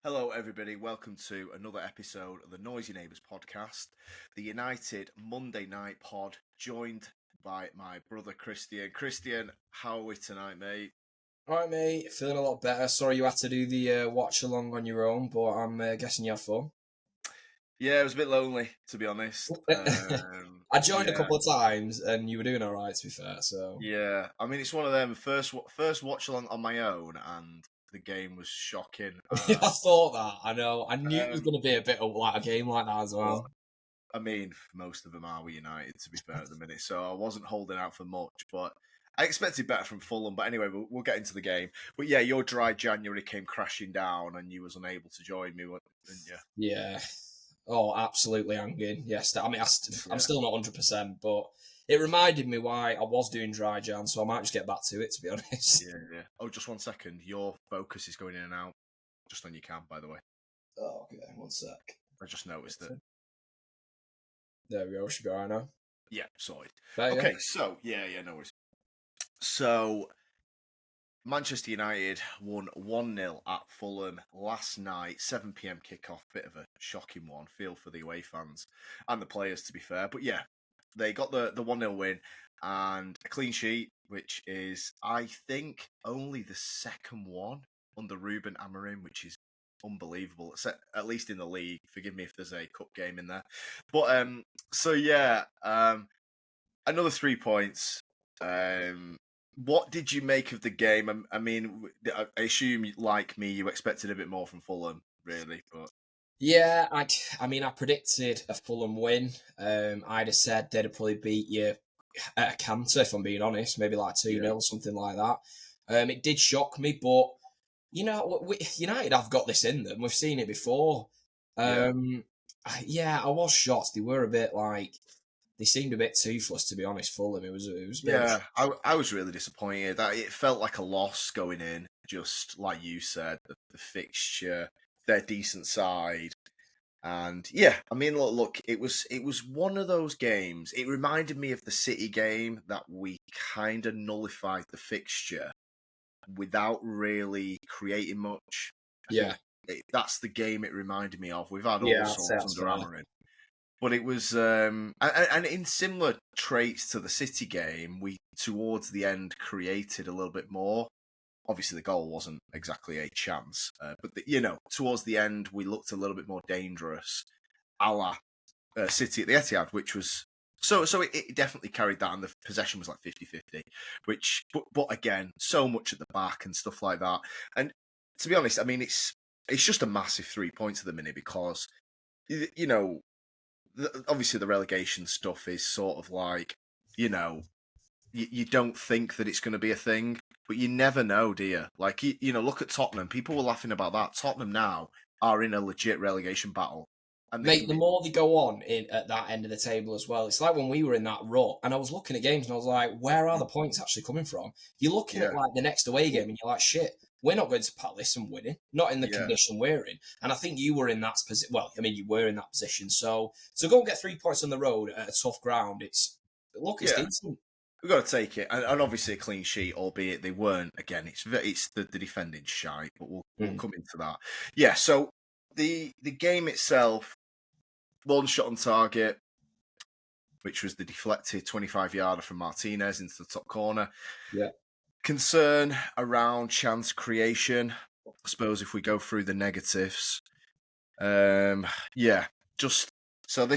Hello, everybody. Welcome to another episode of the Noisy Neighbours podcast, the United Monday Night Pod, joined by my brother Christian. Christian, how are we tonight, mate? All right, mate. Feeling a lot better. Sorry you had to do the watch along on your own, but I'm guessing you had fun. Yeah, it was a bit lonely, to be honest. I joined a Yeah, couple of times, and you were doing all right, to be fair. So yeah. I mean, it's one of them first watch along on my own, and the game was shocking. I thought that. I know. I knew it was Um, going to be a bit of like a game like that as but well. I mean, most of them are with United, to be fair, at the minute. So I wasn't holding out for much, but I expected better from Fulham. But anyway, we'll get into the game. But yeah, your dry January came crashing down, and you was unable to join me, didn't you? Yeah. Oh, absolutely hanging. Yes. I mean, I'm Yeah, still not 100%, but it reminded me why I was doing dry Jan, so I might just get back to it, to be honest. yeah. Oh, just 1 second. Your focus is going in and out, just on your cam, by the way. Oh, okay. 1 sec. I just noticed it. There we go. Should be all right now. Yeah, sorry. There you Okay, go. so yeah, no worries. So Manchester United won 1-0 at Fulham last night, 7 p.m. kickoff. Bit of a shocking one. Feel for the away fans and the players, to be fair. But yeah, they got the 1-0 win and a clean sheet, which is, I think, only the second one under Ruben Amorim, which is unbelievable, at least in the league. Forgive me if there's a cup game in there. But so yeah, another 3 points. What did you make of the game? I mean, I assume, like me, you expected a bit more from Fulham, really. But Yeah, I mean, I predicted a Fulham win. I'd have said they'd have probably beat you at a canter, if I'm being honest, maybe like 2-0, something like that. It did shock me, but, United have got this in them. We've seen it before. yeah, Yeah, I was shocked. They were a bit like, they seemed a bit toothless, to be honest, Fulham. It was a bit of a yeah. I was really disappointed. It felt like a loss going in. Just like you said, the fixture, their decent side. And yeah, I mean, look, it was one of those games. It reminded me of the City game that we kind of nullified the fixture without really creating much. I think yeah, that's the game it reminded me of. We've had all yeah, I'd say sorts that's under fair. Amorim, but it was and in similar traits to the City game, we towards the end created a little bit more. Obviously, the goal wasn't exactly a chance, but towards the end, we looked a little bit more dangerous, a la City at the Etihad, which was so. It definitely carried that, and the possession was like 50-50, which, but again, so much at the back and stuff like that. And to be honest, I mean, it's just a massive 3 points at the minute because you know, obviously the relegation stuff is sort of like, you don't think that it's going to be a thing, but you never know, do you? Like, look at Tottenham. People were laughing about that. Tottenham now are in a legit relegation battle, and they Mate, can the be. more they go on at that end of the table as well, it's like when we were in that rut and I was looking at games and I was like, where are the points actually coming from? You're looking at Yeah, like the next away game and you're like, shit, we're not going to Palace and winning, not in the yeah. condition we're in. And I think you were in that position. Well, I mean, you were in that position. So to go and get 3 points on the road at a tough ground, it's Yeah, decent. we've got to take it, and obviously a clean sheet, albeit they weren't. Again, it's the defending shite, but we'll Mm. come into that. Yeah, so the game itself, one shot on target, which was the deflected 25-yarder from Martinez into the top corner. Yeah. Concern around chance creation. I suppose if we go through the negatives, yeah, just so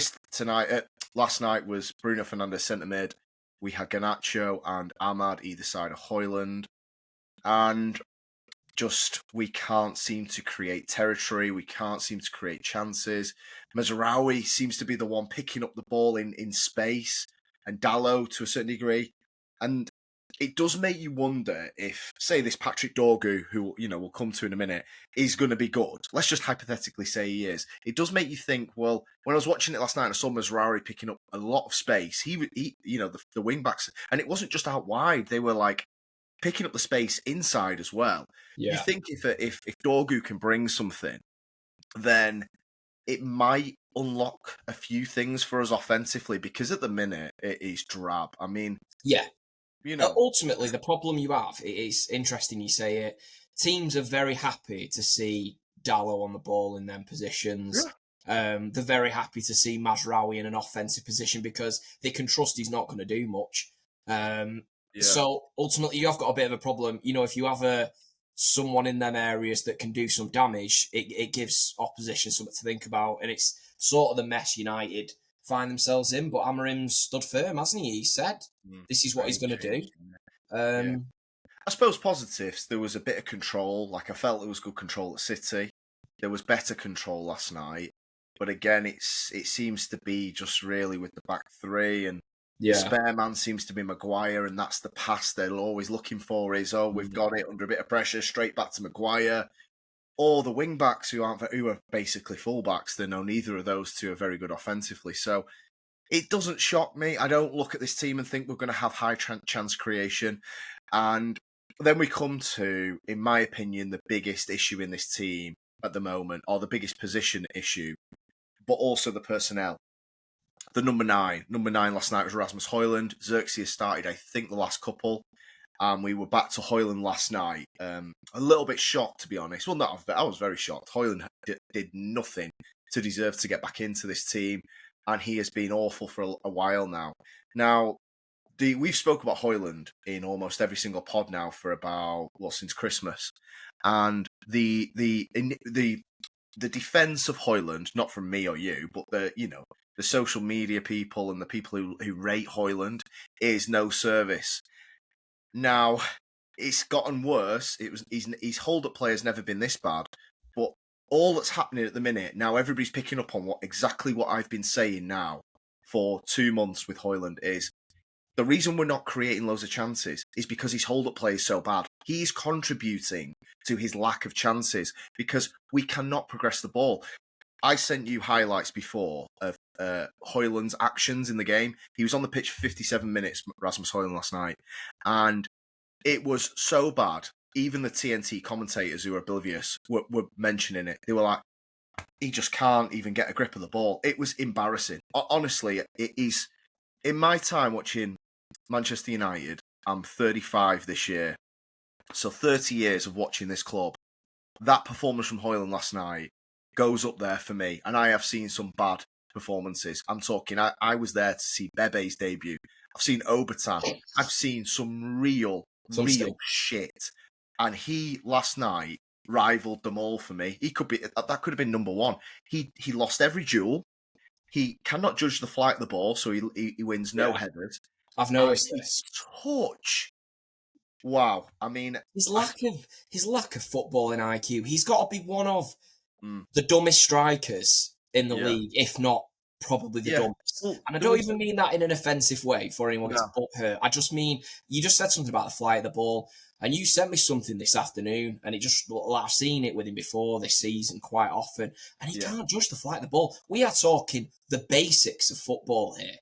last night was Bruno Fernandes centre mid. We had Garnacho and Ahmad either side of Hoyland, and just we can't seem to create territory. We can't seem to create chances. Mazraoui seems to be the one picking up the ball in space, and Dallo to a certain degree. And it does make you wonder if, say, this Patrick Dorgu, who we'll come to in a minute, is going to be good. Let's just hypothetically say he is. It does make you think. Well, when I was watching it last night, I saw Mazraoui picking up a lot of space. He the wing backs, and it wasn't just out wide. They were like picking up the space inside as well. You Yeah. think if Dorgu can bring something, then it might unlock a few things for us offensively, because at the minute it is drab. I mean, Yeah. you know, Ultimately, the problem you have, it's interesting you say it, teams are very happy to see Dallo on the ball in them positions. Yeah. They're very happy to see Mazraoui in an offensive position because they can trust he's not going to do much. Yeah. So ultimately, you've got a bit of a problem. If you have someone in them areas that can do some damage, it gives opposition something to think about, and it's sort of the mess United find themselves in. But Amarim's stood firm, hasn't he? He said this is what he's going to do. Yeah. I suppose positives, there was a bit of control. Like, I felt there was good control at City. There was better control last night. But again, it seems to be just really with the back three, and the Yeah. spare man seems to be Maguire, and that's the pass they're always looking for is, we've got it under a bit of pressure, straight back to Maguire. Or the wing backs who are basically fullbacks. They know neither of those two are very good offensively. So it doesn't shock me. I don't look at this team and think we're going to have high chance creation. And then we come to, in my opinion, the biggest issue in this team at the moment, or the biggest position issue, but also the personnel. The number nine last night was Rasmus Højlund. Xerxes started, I think, the last couple. And we were back to Højlund last night. A little bit shocked, to be honest. Well, I was very shocked. Højlund did nothing to deserve to get back into this team, and he has been awful for a while now. Now, we've spoke about Højlund in almost every single pod now for about, since Christmas. And the defense of Højlund, not from me or you, but the social media people and the people who rate Højlund, is no service. Now, it's gotten worse. His hold-up play has never been this bad. But all that's happening at the minute, now everybody's picking up on exactly what I've been saying now for 2 months with Højlund is, the reason we're not creating loads of chances is because his hold-up play is so bad. He's contributing to his lack of chances because we cannot progress the ball. I sent you highlights before of Højlund's actions in the game. He was on the pitch for 57 minutes, Rasmus Højlund, last night, and it was so bad. Even the TNT commentators who are oblivious were mentioning it. They were like, he just can't even get a grip of the ball. It was embarrassing. Honestly, it is. In my time watching Manchester United, I'm 35 this year, so 30 years of watching this club. That performance from Højlund last night goes up there for me, and I have seen some bad performances. I'm talking, I was there to see Bebe's debut. I've seen Obertan. I've seen some real shit. And he, last night, rivaled them all for me. That could have been number one. He lost every duel. He cannot judge the flight of the ball, so he wins no headers. I've noticed this. Touch. Wow. I mean, his lack of footballing IQ. He's got to be one of the dumbest strikers in the league, if not probably the dumbest. Well, and I don't even mean that in an offensive way for anyone gets hurt. I just mean, you just said something about the flight of the ball, and you sent me something this afternoon, and it just, I've seen it with him before this season quite often, and he can't judge the flight of the ball. We are talking the basics of football here.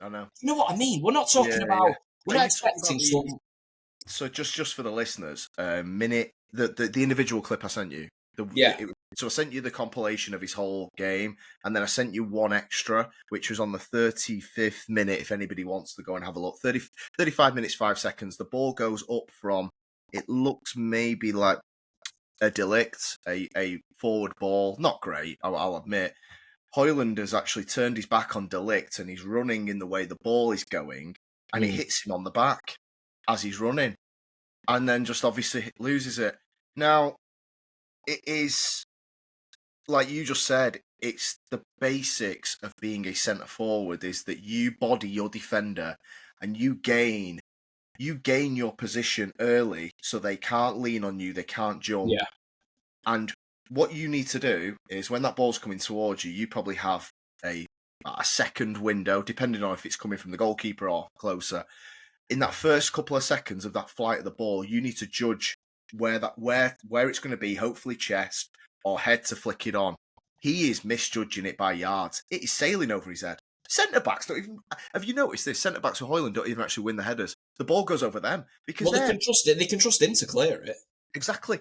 I know. You know what I mean? We're not talking about. We're not expecting some. So just for the listeners, the individual clip I sent you. So I sent you the compilation of his whole game, and then I sent you one extra, which was on the 35th minute, if anybody wants to go and have a look. 35 minutes, 5 seconds. The ball goes up from, it looks maybe like a delict, a forward ball. Not great, I'll admit. Højlund has actually turned his back on Delict, and he's running in the way the ball is going, and it hits him on the back as he's running, and then just obviously loses it. Now, it is, like you just said, it's the basics of being a centre forward, is that you body your defender and you gain your position early, so they can't lean on you, they can't jump. Yeah. And what you need to do is, when that ball's coming towards you, you probably have a second window, depending on if it's coming from the goalkeeper or closer. In that first couple of seconds of that flight of the ball, you need to judge where it's going to be, hopefully chest or head to flick it on. He is misjudging it by yards. It is sailing over his head. Centre-backs don't even... Have you noticed this? Centre-backs for Højlund don't even actually win the headers. The ball goes over them. Because they can trust it. They can trust him to clear it. Exactly.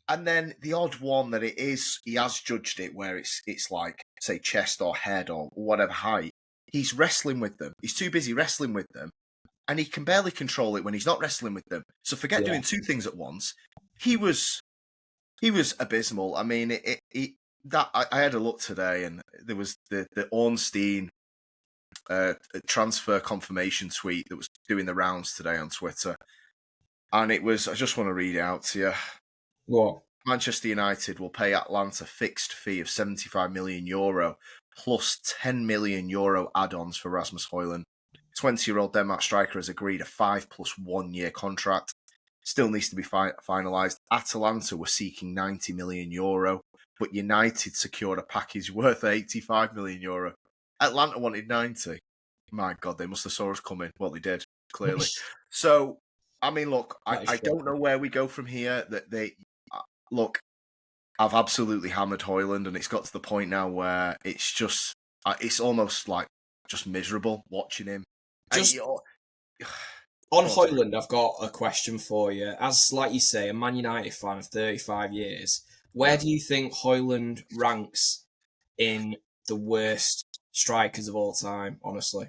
And then the odd one that it is, he has judged it where it's like, say, chest or head or whatever height. He's wrestling with them. He's too busy wrestling with them. And he can barely control it when he's not wrestling with them. So forget doing two things at once. He was He was abysmal. I mean, I had a look today, and there was the Ornstein transfer confirmation tweet that was doing the rounds today on Twitter, and it was. I just want to read it out to you. What? Manchester United will pay Atlanta fixed fee of €75 million plus €10 million add-ons for Rasmus Højlund. 20-year-old Denmark striker has agreed a 5 plus 1 year contract. Still needs to be finalised. Atalanta were seeking €90 million, but United secured a package worth €85 million. Atlanta wanted 90. My God, they must have saw us coming. Well, they did, clearly. So, I mean, look, That is I don't know where we go from here. Look, I've absolutely hammered Højlund, and it's got to the point now where it's just, it's almost like just miserable watching him. Just on Højlund, I've got a question for you. As, like you say, a Man United fan of 35 years, where do you think Højlund ranks in the worst strikers of all time, honestly?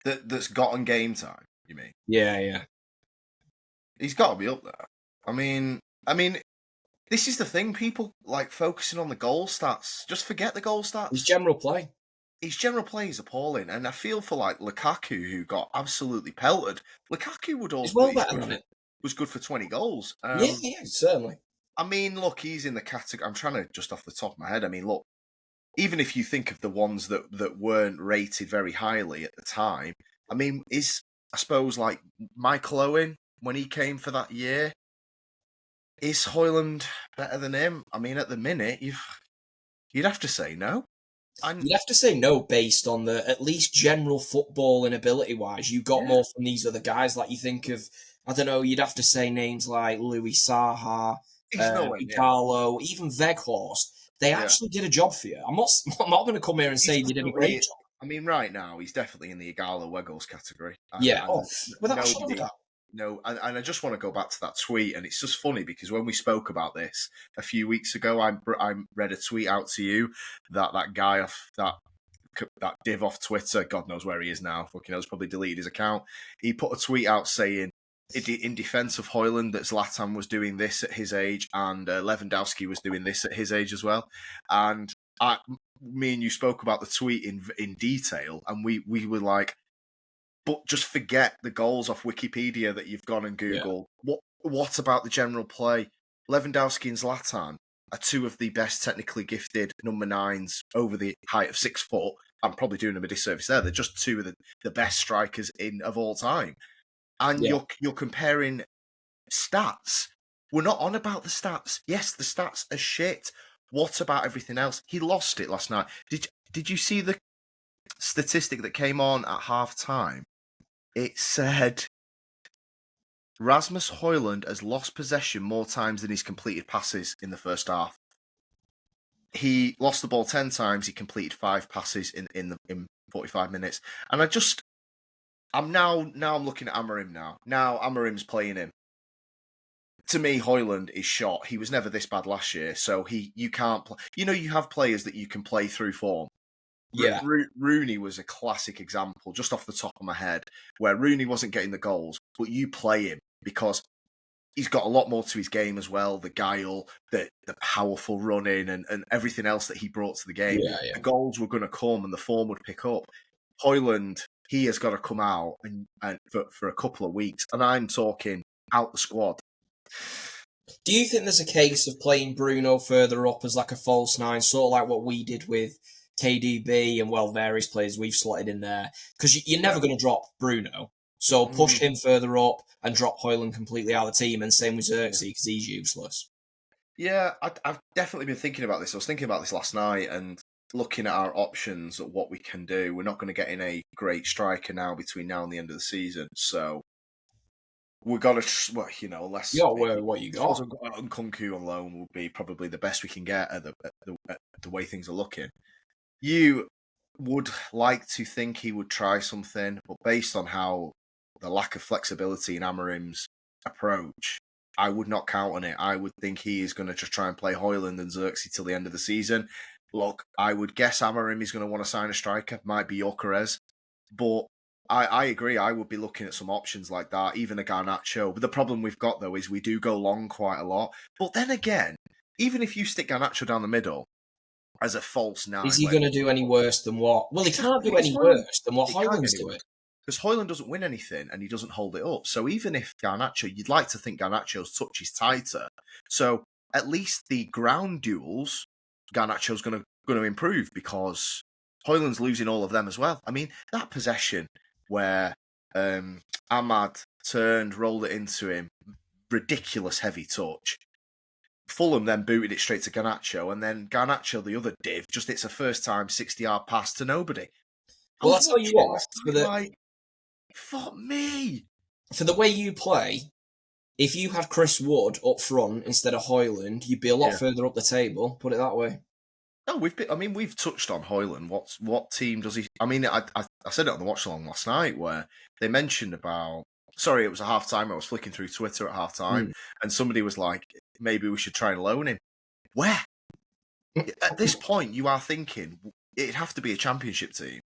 That's gotten game time, you mean? Yeah. He's got to be up there. I mean, this is the thing. People like focusing on the goal stats. Just forget the goal stats. His general play. His general play is appalling, and I feel for like Lukaku, who got absolutely pelted. Lukaku would also He's well better than it. Was good for 20 goals. Yeah, certainly. I mean, look, he's in the category. I'm trying to just off the top of my head. I mean, look, even if you think of the ones that weren't rated very highly at the time, I mean, I suppose like Michael Owen when he came for that year. Is Højlund better than him? I mean, at the minute, you'd have to say no. You'd have to say no based on the at least general football and ability wise. You got more from these other guys. Like you think of, I don't know, you'd have to say names like Louis Saha, Igalo, even Weghorst. They actually did a job for you. I'm not going to come here and say you did a great job. I mean, right now he's definitely in the Igalo Weghorst category. Without a shadow of a doubt. No, and I just want to go back to that tweet, and it's just funny because when we spoke about this a few weeks ago, I read a tweet out to you that guy off that div off Twitter, God knows where he is now, fucking hell's probably deleted his account. He put a tweet out saying, in defence of Højlund, that Zlatan was doing this at his age, and Lewandowski was doing this at his age as well. And me and you spoke about the tweet in detail, and we were like, but just forget the goals off Wikipedia that you've gone and Googled. Yeah. What about the general play? Lewandowski and Zlatan are two of the best technically gifted number 9s over the height of 6 foot. I'm probably doing them a disservice there. They're just two of the best strikers of all time. And you're comparing stats. We're not on about the stats. Yes, the stats are shit. What about everything else? He lost it last night. Did you see the statistic that came on at half time? It said Rasmus Højlund has lost possession more times than he's completed passes in the first half. He lost the ball 10 times. He completed 5 passes in 45 minutes. And I'm looking at Amorim now. Now Amorim's playing him. To me, Højlund is shot. He was never this bad last year, so you can't play. You know, you have players that you can play through form. Yeah, Rooney was a classic example, just off the top of my head, where Rooney wasn't getting the goals, but you play him because he's got a lot more to his game as well. The guile, the powerful running, and everything else that he brought to the game. Yeah. The goals were going to come, and the form would pick up. Højlund, he has got to come out and for a couple of weeks, and I'm talking out the squad. Do you think there's a case of playing Bruno further up as like a false 9, sort of like what we did with KDB and various players we've slotted in there? Because you're never going to drop Bruno, so push him further up and drop Højlund completely out of the team, and same with Xerxes because he's useless. Yeah, I've definitely been thinking about this. I was thinking about this last night and looking at our options at what we can do. We're not going to get in a great striker now between now and the end of the season, so we've got to, what you got. Nkunku on loan will be probably the best we can get at the way things are looking. You would like to think he would try something, but based on how the lack of flexibility in Amorim's approach, I would not count on it. I would think he is going to just try and play Højlund and Xerxes till the end of the season. Look, I would guess Amorim is going to want to sign a striker. Might be Gyökeres, but I agree. I would be looking at some options like that, even a Garnacho. But the problem we've got, though, is we do go long quite a lot. But then again, even if you stick Garnacho down the middle as a false Is nine, he where going to do any worse than what? Well, he can't exactly do because any worse than what he can't get Hoyland's any doing. worse because Hoyland doesn't win anything and he doesn't hold it up. So even if Garnacho, you'd like to think Garnacho's touch is tighter. So at least the ground duels, Garnacho's going to improve because Hoyland's losing all of them as well. I mean, that possession where Ahmad turned, rolled it into him, ridiculous heavy touch. Fulham then booted it straight to Garnacho, and then Garnacho, the other div, just hits a first time 60-yard pass to nobody. I Well, was I tell you watching it what, last night like, fuck me. for the way you play, if you had Chris Wood up front instead of Hoyland, you'd be a lot Yeah. further up the table. Put it that way. No, we've touched on Hoyland. What team does he? I mean, I said it on the watch along last night where they mentioned about. Sorry, it was a half time. I was flicking through Twitter at half time, and somebody was like, "Maybe we should try and loan him." Where? At this point, you are thinking it'd have to be a championship team.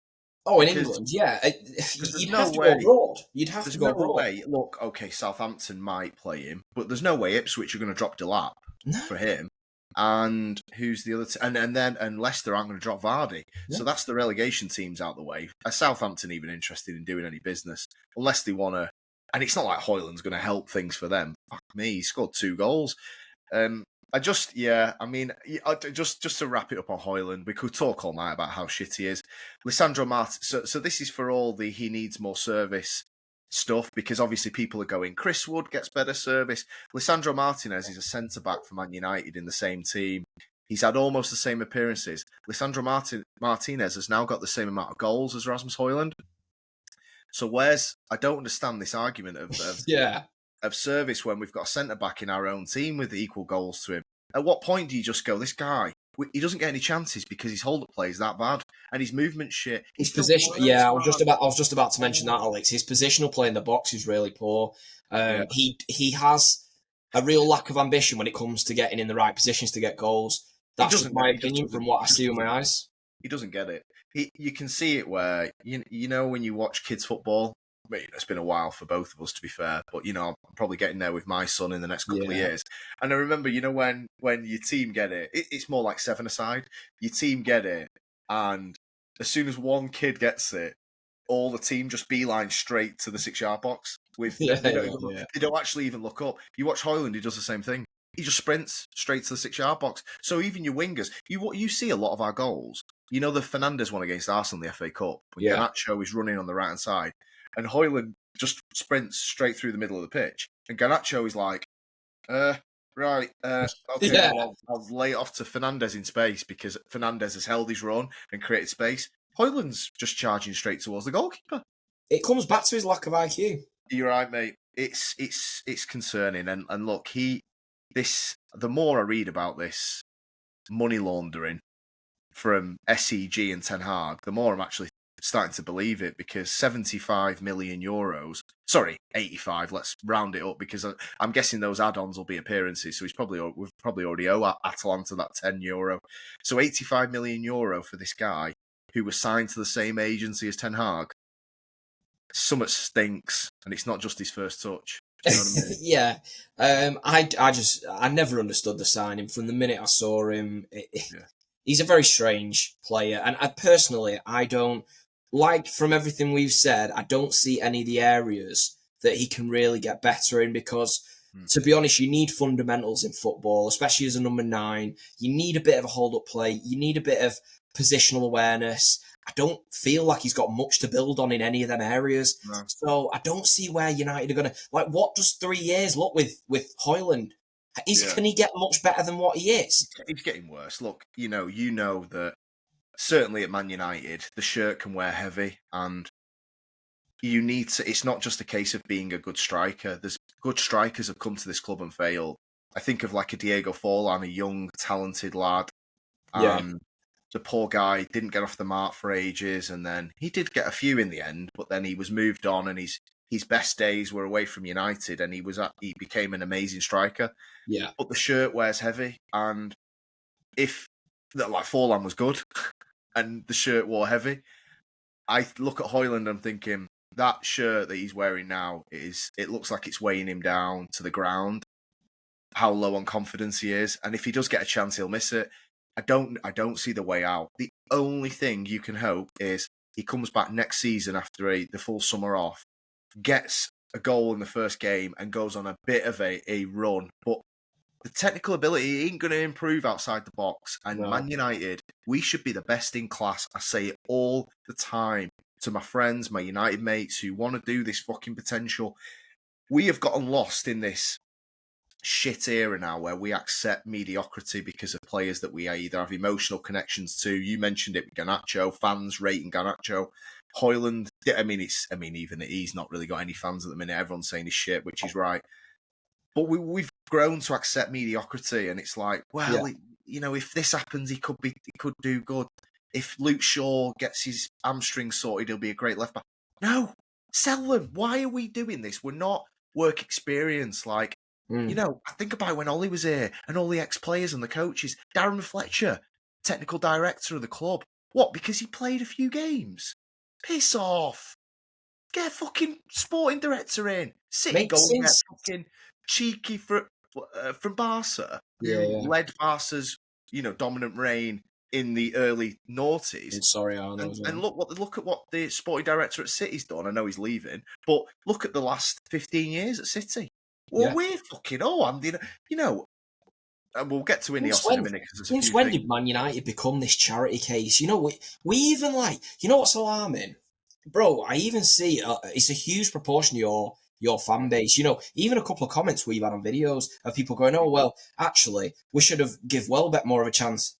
Oh, in Because England, yeah. there's You'd no have to go way. abroad. You'd have to There's go no abroad. way. Look, okay, Southampton might play him, but there's no way Ipswich are going to drop Delap No. for him. And who's the other? And Leicester aren't going to drop Vardy. Yeah. So that's the relegation teams out the way. Are Southampton even interested in doing any business unless they want to? And it's not like Hoyland's going to help things for them. Fuck me, he scored 2 goals. Just to wrap it up on Hoyland, we could talk all night about how shit he is. Lisandro Martinez. So this is for all the he needs more service stuff because obviously people are going. Chris Wood gets better service. Lisandro Martinez is a centre back for Man United in the same team. He's had almost the same appearances. Lisandro Martinez has now got the same amount of goals as Rasmus Hoyland. So I don't understand this argument of Yeah. of service when we've got a centre back in our own team with equal goals to him. At what point do you just go, this guy, he doesn't get any chances because his hold-up play is that bad and his movement shit. His position, I was just about to mention that, Alex. His positional play in the box is really poor. He has a real lack of ambition when it comes to getting in the right positions to get goals. That's just my opinion from what I see with my eyes. He doesn't get it. You can see it where you know when you watch kids football. I mean, it's been a while for both of us, to be fair, but I'm probably getting there with my son in the next couple of years. And I remember, when your team get it's more like 7-a-side. Your team get it, and as soon as one kid gets it, all the team just beeline straight to the 6-yard box. They don't actually even look up. You watch Hoyland, he does the same thing. He just sprints straight to the 6-yard box. So even your wingers, you see a lot of our goals. You know the Fernandes one against Arsenal in the FA Cup when Garnacho is running on the right hand side. And Hoyland just sprints straight through the middle of the pitch. And Garnacho is like, okay, well, I'll lay it off to Fernandes in space because Fernandes has held his run and created space. Hoyland's just charging straight towards the goalkeeper. It comes back to his lack of IQ. You're right, mate. It's concerning. And look, the more I read about this money laundering from SEG and Ten Hag, the more I'm actually starting to believe it because 75 million euros. Sorry, 85. Let's round it up because I'm guessing those add-ons will be appearances. So we've probably already owe Atalanta that €10. So 85 million euro for this guy who was signed to the same agency as Ten Hag. Somewhat stinks, and it's not just his first touch. Do you know what I mean? Yeah. I never understood the signing from the minute I saw him. He's a very strange player, and I don't like, from everything we've said, I don't see any of the areas that he can really get better in because, to be honest, you need fundamentals in football, especially as a number 9. You need a bit of a hold-up play. You need a bit of positional awareness. I don't feel like he's got much to build on in any of them areas. No. So I don't see where United are going to... what does 3 years look with Hoyland? Can he get much better than what he is? He's getting worse. Look, you know that certainly at Man United, the shirt can wear heavy, and you need to. It's not just a case of being a good striker. There's good strikers have come to this club and failed. I think of like a Diego Forlan, a young, talented lad. The poor guy didn't get off the mark for ages, and then he did get a few in the end, but then he was moved on, and his best days were away from United, and he became an amazing striker. Yeah, but the shirt wears heavy, and if Forlan was good. And the shirt wore heavy. I look at Hoyland and I'm thinking, that shirt that he's wearing now it looks like it's weighing him down to the ground. how low on confidence he is, and if he does get a chance, he'll miss it. I don't see the way out. The only thing you can hope is he comes back next season after the full summer off, gets a goal in the first game, and goes on a bit of a run. But the technical ability ain't going to improve outside the box. And No. Man United, we should be the best in class. I say it all the time to my friends, my United mates who want to do this fucking potential. We have gotten lost in this shit era now where we accept mediocrity because of players that we either have emotional connections to. You mentioned it with Garnacho, fans rating Garnacho. Højlund, even he's not really got any fans at the minute. Everyone's saying he's shit, which is right. But we've grown to accept mediocrity, and it's like, well, if this happens, he could do good. If Luke Shaw gets his hamstring sorted, he'll be a great left back. No, sell them. Why are we doing this? We're not work experience. Like, I think about when Ollie was here and all the ex-players and the coaches. Darren Fletcher, technical director of the club. What? Because he played a few games? Piss off. Get a fucking sporting director in. City go and get fucking cheeky from Barca, who led Barca's dominant reign in the early noughties. Sorry, Arno. And look at what the sporting director at City's done. I know he's leaving, but look at the last 15 years at City. Well, we're fucking and we'll get to Ineos in a minute. Since when did Man United become this charity case? We even what's alarming? Bro, I even see it's a huge proportion of your fan base. Even a couple of comments we've had on videos of people going, "Oh well, actually, we should have give Welbeck more of a chance."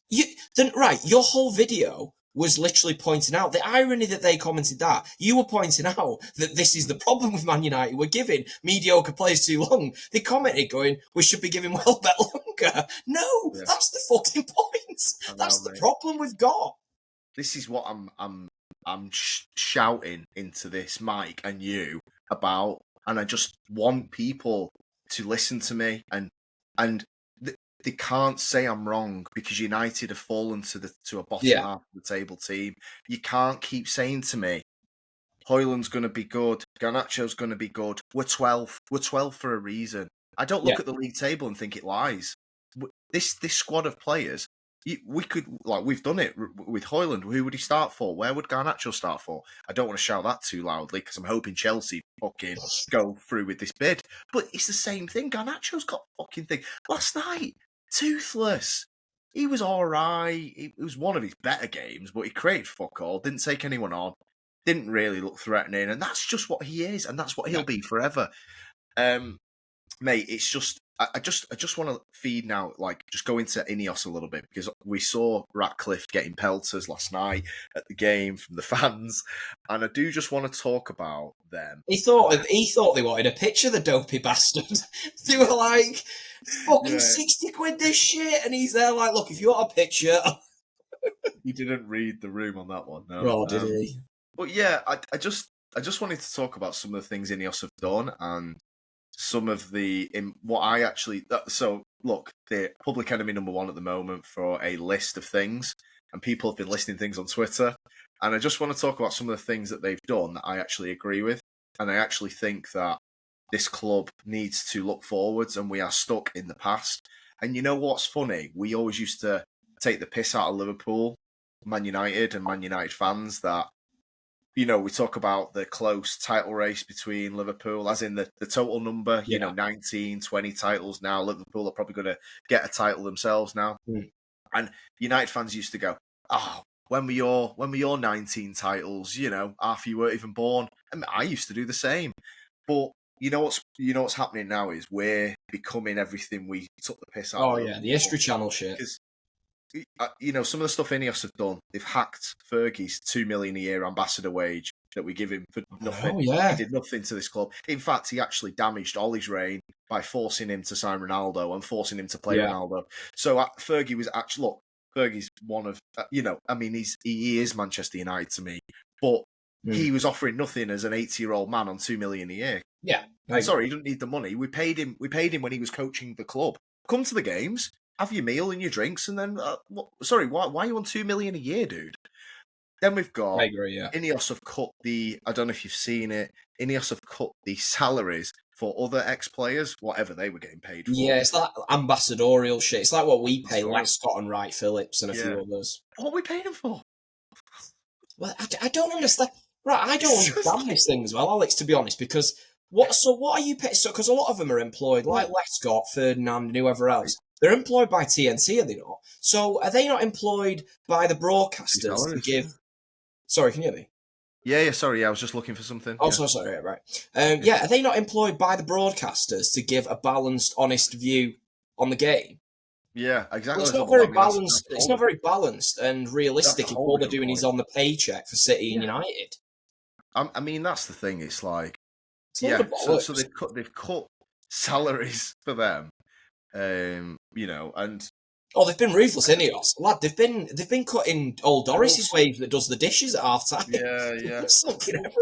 Your whole video was literally pointing out the irony that they commented that. You were pointing out that this is the problem with Man United. We're giving mediocre players too long. They commented going, "We should be giving Welbeck longer." No, that's the fucking point. That's the problem we've got. This is what I'm shouting into this mic and you about, and I just want people to listen to me, and they can't say I'm wrong because United have fallen to a bottom half of the table team. You can't keep saying to me, Højlund's going to be good, Garnacho's going to be good. We're 12th. We're 12th for a reason. I don't look at the league table and think it lies. This squad of players, we've done it with Højlund. Who would he start for? Where would Garnacho start for? I don't want to shout that too loudly because I'm hoping Chelsea fucking go through with this bid. But it's the same thing. Garnacho's got fucking thing. Last night, toothless. He was all right. It was one of his better games, but he created fuck all. Didn't take anyone on. Didn't really look threatening, and that's just what he is, and that's what he'll be forever. Mate, it's just I just want to feed now, just go into Ineos a little bit, because we saw Ratcliffe getting pelters last night at the game from the fans, and I do just want to talk about them. He thought they wanted a picture, the dopey bastard. They were like, fucking 60 quid this shit, and he's there like, look, if you want a picture. He didn't read the room on that one, no. Oh, did he? But yeah, I just wanted to talk about some of the things Ineos have done, and some of what I actually... So, look, the public enemy number one at the moment for a list of things, and people have been listing things on Twitter, and I just want to talk about some of the things that they've done that I actually agree with, and I actually think that this club needs to look forwards, and we are stuck in the past. And you know what's funny? We always used to take the piss out of Liverpool, Man United, and Man United fans that... we talk about the close title race between Liverpool, as in the total number, 19, 20 titles now. Liverpool are probably going to get a title themselves now. And United fans used to go, oh, when were your 19 titles? Half you weren't even born. And I used to do the same. But what's happening now is we're becoming everything we took the piss out of. Oh, yeah, the History Channel shit. Because some of the stuff Ineos have done, they've hacked Fergie's $2 million a year ambassador wage that we give him for nothing. Oh, yeah. He did nothing to this club. In fact, he actually damaged Ollie's reign by forcing him to sign Ronaldo and forcing him to play Ronaldo. So Fergie was actually... Look, Fergie's one of... he is Manchester United to me, but he was offering nothing as an 80-year-old man on $2 million a year. Yeah. Sorry, he didn't need the money. We paid him when he was coaching the club. Come to the games, have your meal and your drinks, and then... why are you on $2 million a year, dude? Then we've got... I agree, yeah. Ineos have cut I don't know if you've seen it, Ineos have cut the salaries for other ex-players, whatever they were getting paid for. Yeah, it's like ambassadorial shit. It's like what we pay Ambassadorial. Lescott and Wright Phillips and a Yeah. few others. What are we paying them for? Well, I don't understand. Right, I don't It's just understand this thing as well, Alex. To be honest, because what are you paying? So, because a lot of them are employed, like Lescott, Ferdinand, and whoever else. They're employed by TNT, are they not? So, are they not employed by the broadcasters to give? Sorry, can you hear me? Yeah, sorry, I was just looking for something. Oh, so sorry, right. Yeah, are they not employed by the broadcasters to give a balanced, honest view on the game? Yeah, exactly. Well, it's not very balanced. It's not very balanced and realistic if all they're doing is on the paycheck for City and United. I mean, that's the thing. It's like, It's so they've cut salaries for them, you know, and oh, they've been ruthless, Ineos. Lad, they've been cutting old Doris's wage that does the dishes at half time. Yeah.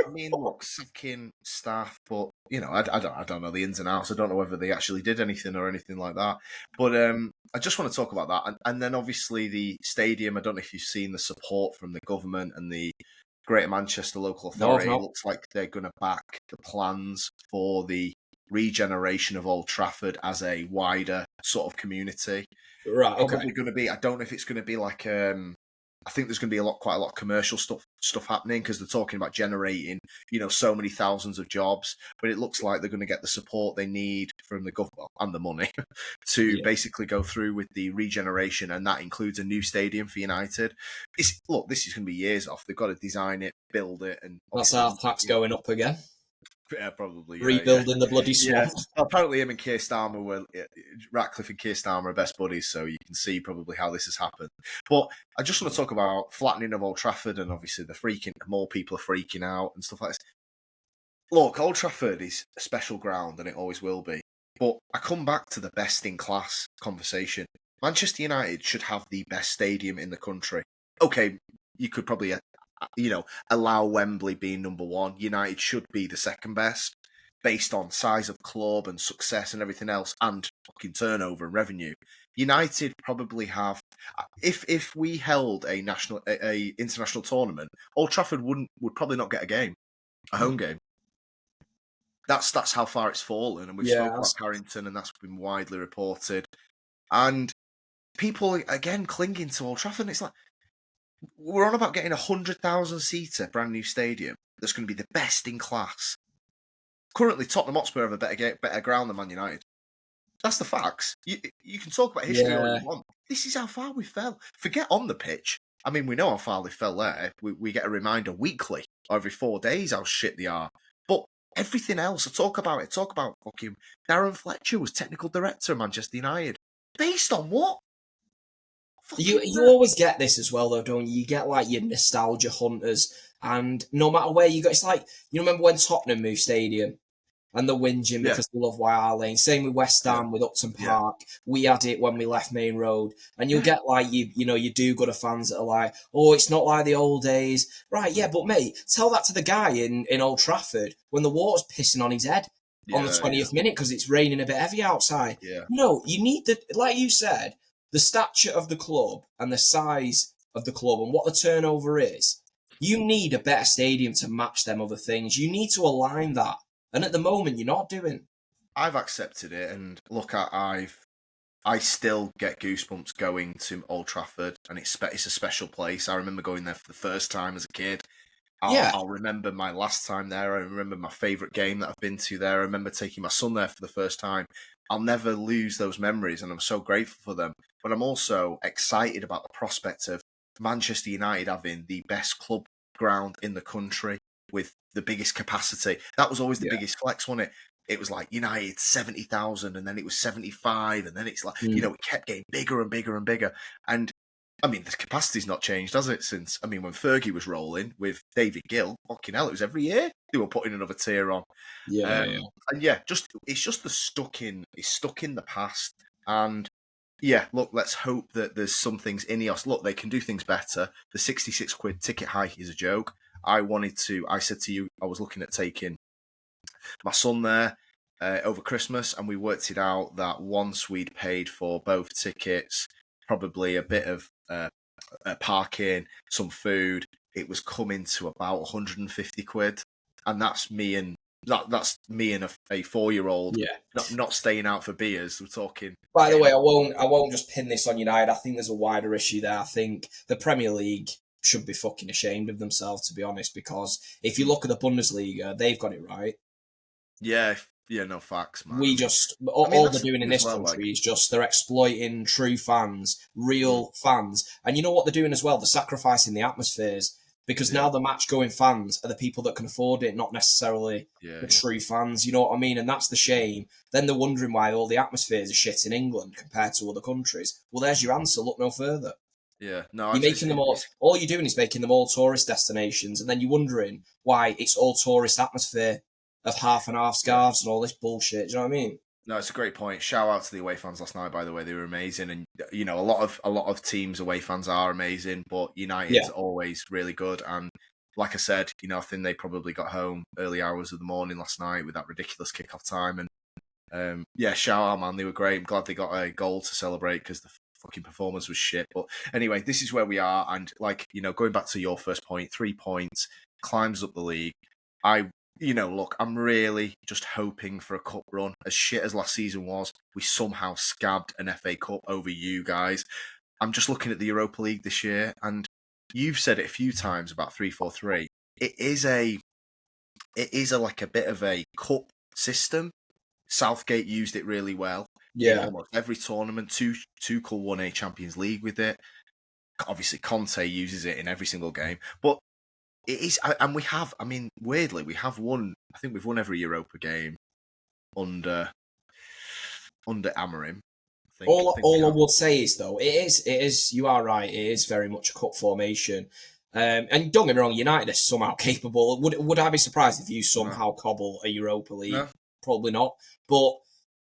I mean, look, sacking staff, but you know, I don't know the ins and outs. I don't know whether they actually did anything or anything like that. But I just want to talk about that, and then obviously the stadium. I don't know if you've seen the support from the government and the Greater Manchester Local Authority. No. It looks like they're going to back the plans for the regeneration of Old Trafford as a wider sort of community. Right, okay. Probably going to be. I don't know if it's going to be like. I think there's going to be quite a lot of commercial stuff happening because they're talking about generating, you know, so many thousands of jobs. But it looks like they're going to get the support they need from the government and the money to basically go through with the regeneration, and that includes a new stadium for United. This is going to be years off. They've got to design it, build it, and that's our tax going up again. Yeah, probably. Rebuilding the bloody swamp. Yeah. Apparently, him and Keir Starmer Ratcliffe and Keir Starmer are best buddies, so you can see probably how this has happened. But I just want to talk about flattening of Old Trafford, and obviously the freaking, more people are freaking out and stuff like this. Look, Old Trafford is a special ground, and it always will be. But I come back to the best in class conversation. Manchester United should have the best stadium in the country. Okay, you could probably allow Wembley being number one. United should be the second best based on size of club and success and everything else and fucking turnover and revenue. United probably have, if we held a international tournament, Old Trafford would probably not get a home game. That's how far it's fallen, and we've spoken about Carrington, and that's been widely reported. And people again clinging to Old Trafford, and it's like, we're on about getting a 100,000 seater brand new stadium that's going to be the best in class. Currently, Tottenham Hotspur have a better ground than Man United. That's the facts. You can talk about history all you want. This is how far we fell. Forget on the pitch. I mean, we know how far they fell there. We get a reminder weekly, or every 4 days, how shit they are. But everything else, I talk about it. Talk about fucking Darren Fletcher was technical director of Manchester United. Based on what? You always get this as well, though, don't you? You get like your nostalgia hunters, and no matter where you go, it's like, you remember when Tottenham moved stadium and the whinging because they love White Hart Lane. Same with West Ham with Upton Park. We had it when we left Main Road, and you'll get like you do-gooder fans that are like, oh, it's not like the old days, right? Yeah, but mate, tell that to the guy in Old Trafford when the water's pissing on his head on the 20th minute because it's raining a bit heavy outside. Yeah. No, you need like you said, the stature of the club and the size of the club and what the turnover is. You need a better stadium to match them other things. You need to align that. And at the moment, you're not doing. I've accepted it, and look, I still get goosebumps going to Old Trafford, and it's a special place. I remember going there for the first time as a kid. I'll remember my last time there. I remember my favourite game that I've been to there. I remember taking my son there for the first time. I'll never lose those memories, and I'm so grateful for them. But I'm also excited about the prospect of Manchester United having the best club ground in the country with the biggest capacity. That was always the biggest flex, wasn't it? It was like United 70,000, and then it was 75, and then it's like, it kept getting bigger and bigger and bigger. And I mean, the capacity's not changed, has it? Since, I mean, when Fergie was rolling with David Gill, fucking hell, it was every year they were putting another tier on. And it's just stuck in the past. And yeah, look, let's hope that there's some things in Ineos. Look, they can do things better. The 66 quid ticket hike is a joke. I said to you, I was looking at taking my son there over Christmas, and we worked it out that once we'd paid for both tickets, probably a bit of parking, some food, it was coming to about 150 quid. And that's me and That's me and a 4-year-old Yeah. not staying out for beers. We're talking. By the way, Getting, I won't just pin this on United. I think there's a wider issue there. I think the Premier League should be fucking ashamed of themselves, to be honest, because if you look at the Bundesliga, they've got it right. yeah, no facts, man. We I mean, just I mean all they're that's the doing in thing as this well. Like, country is just they're exploiting true fans, mm, real fans, and you know what they're doing as well? They're sacrificing the atmospheres because yeah, now the match going fans are the people that can afford it, not necessarily yeah, the yeah, true fans. You know what I mean? And that's the shame. Then they're wondering why all the atmospheres are shit in England compared to other countries. Well, there's your answer. Look no further. yeah. No, You're making them all you're doing is making them all tourist destinations, and then you're wondering why it's all tourist atmosphere of half and half yeah. scarves and all this bullshit. Do you know what I mean? No, it's a great point. Shout out to the away fans last night. By the way, they were amazing, and a lot of teams away fans are amazing, but United's Yeah. always really good. And like I said, I think they probably got home early hours of the morning last night with that ridiculous kickoff time. And yeah, shout out, man. They were great. I'm glad they got a goal to celebrate because the fucking performance was shit. But anyway, this is where we are. And going back to your first point, 3 points, climbs up the league. Look, I'm really just hoping for a cup run. As shit as last season was, we somehow scabbed an FA Cup over you guys. I'm just looking at the Europa League this year, and you've said it a few times about 3-4-3. It is like a bit of a cup system. Southgate used it really well in Yeah. almost every tournament. Tuchel won a Champions League with it. Obviously, Conte uses it in every single game, but it is, and we have. I mean, weirdly, we have won. I think we've won every Europa game under Amorim. All I would say is though, it is. You are right. It is very much a cup formation. And don't get me wrong, United are somehow capable. Would I be surprised if you No, somehow cobble a Europa League? no, Probably not. But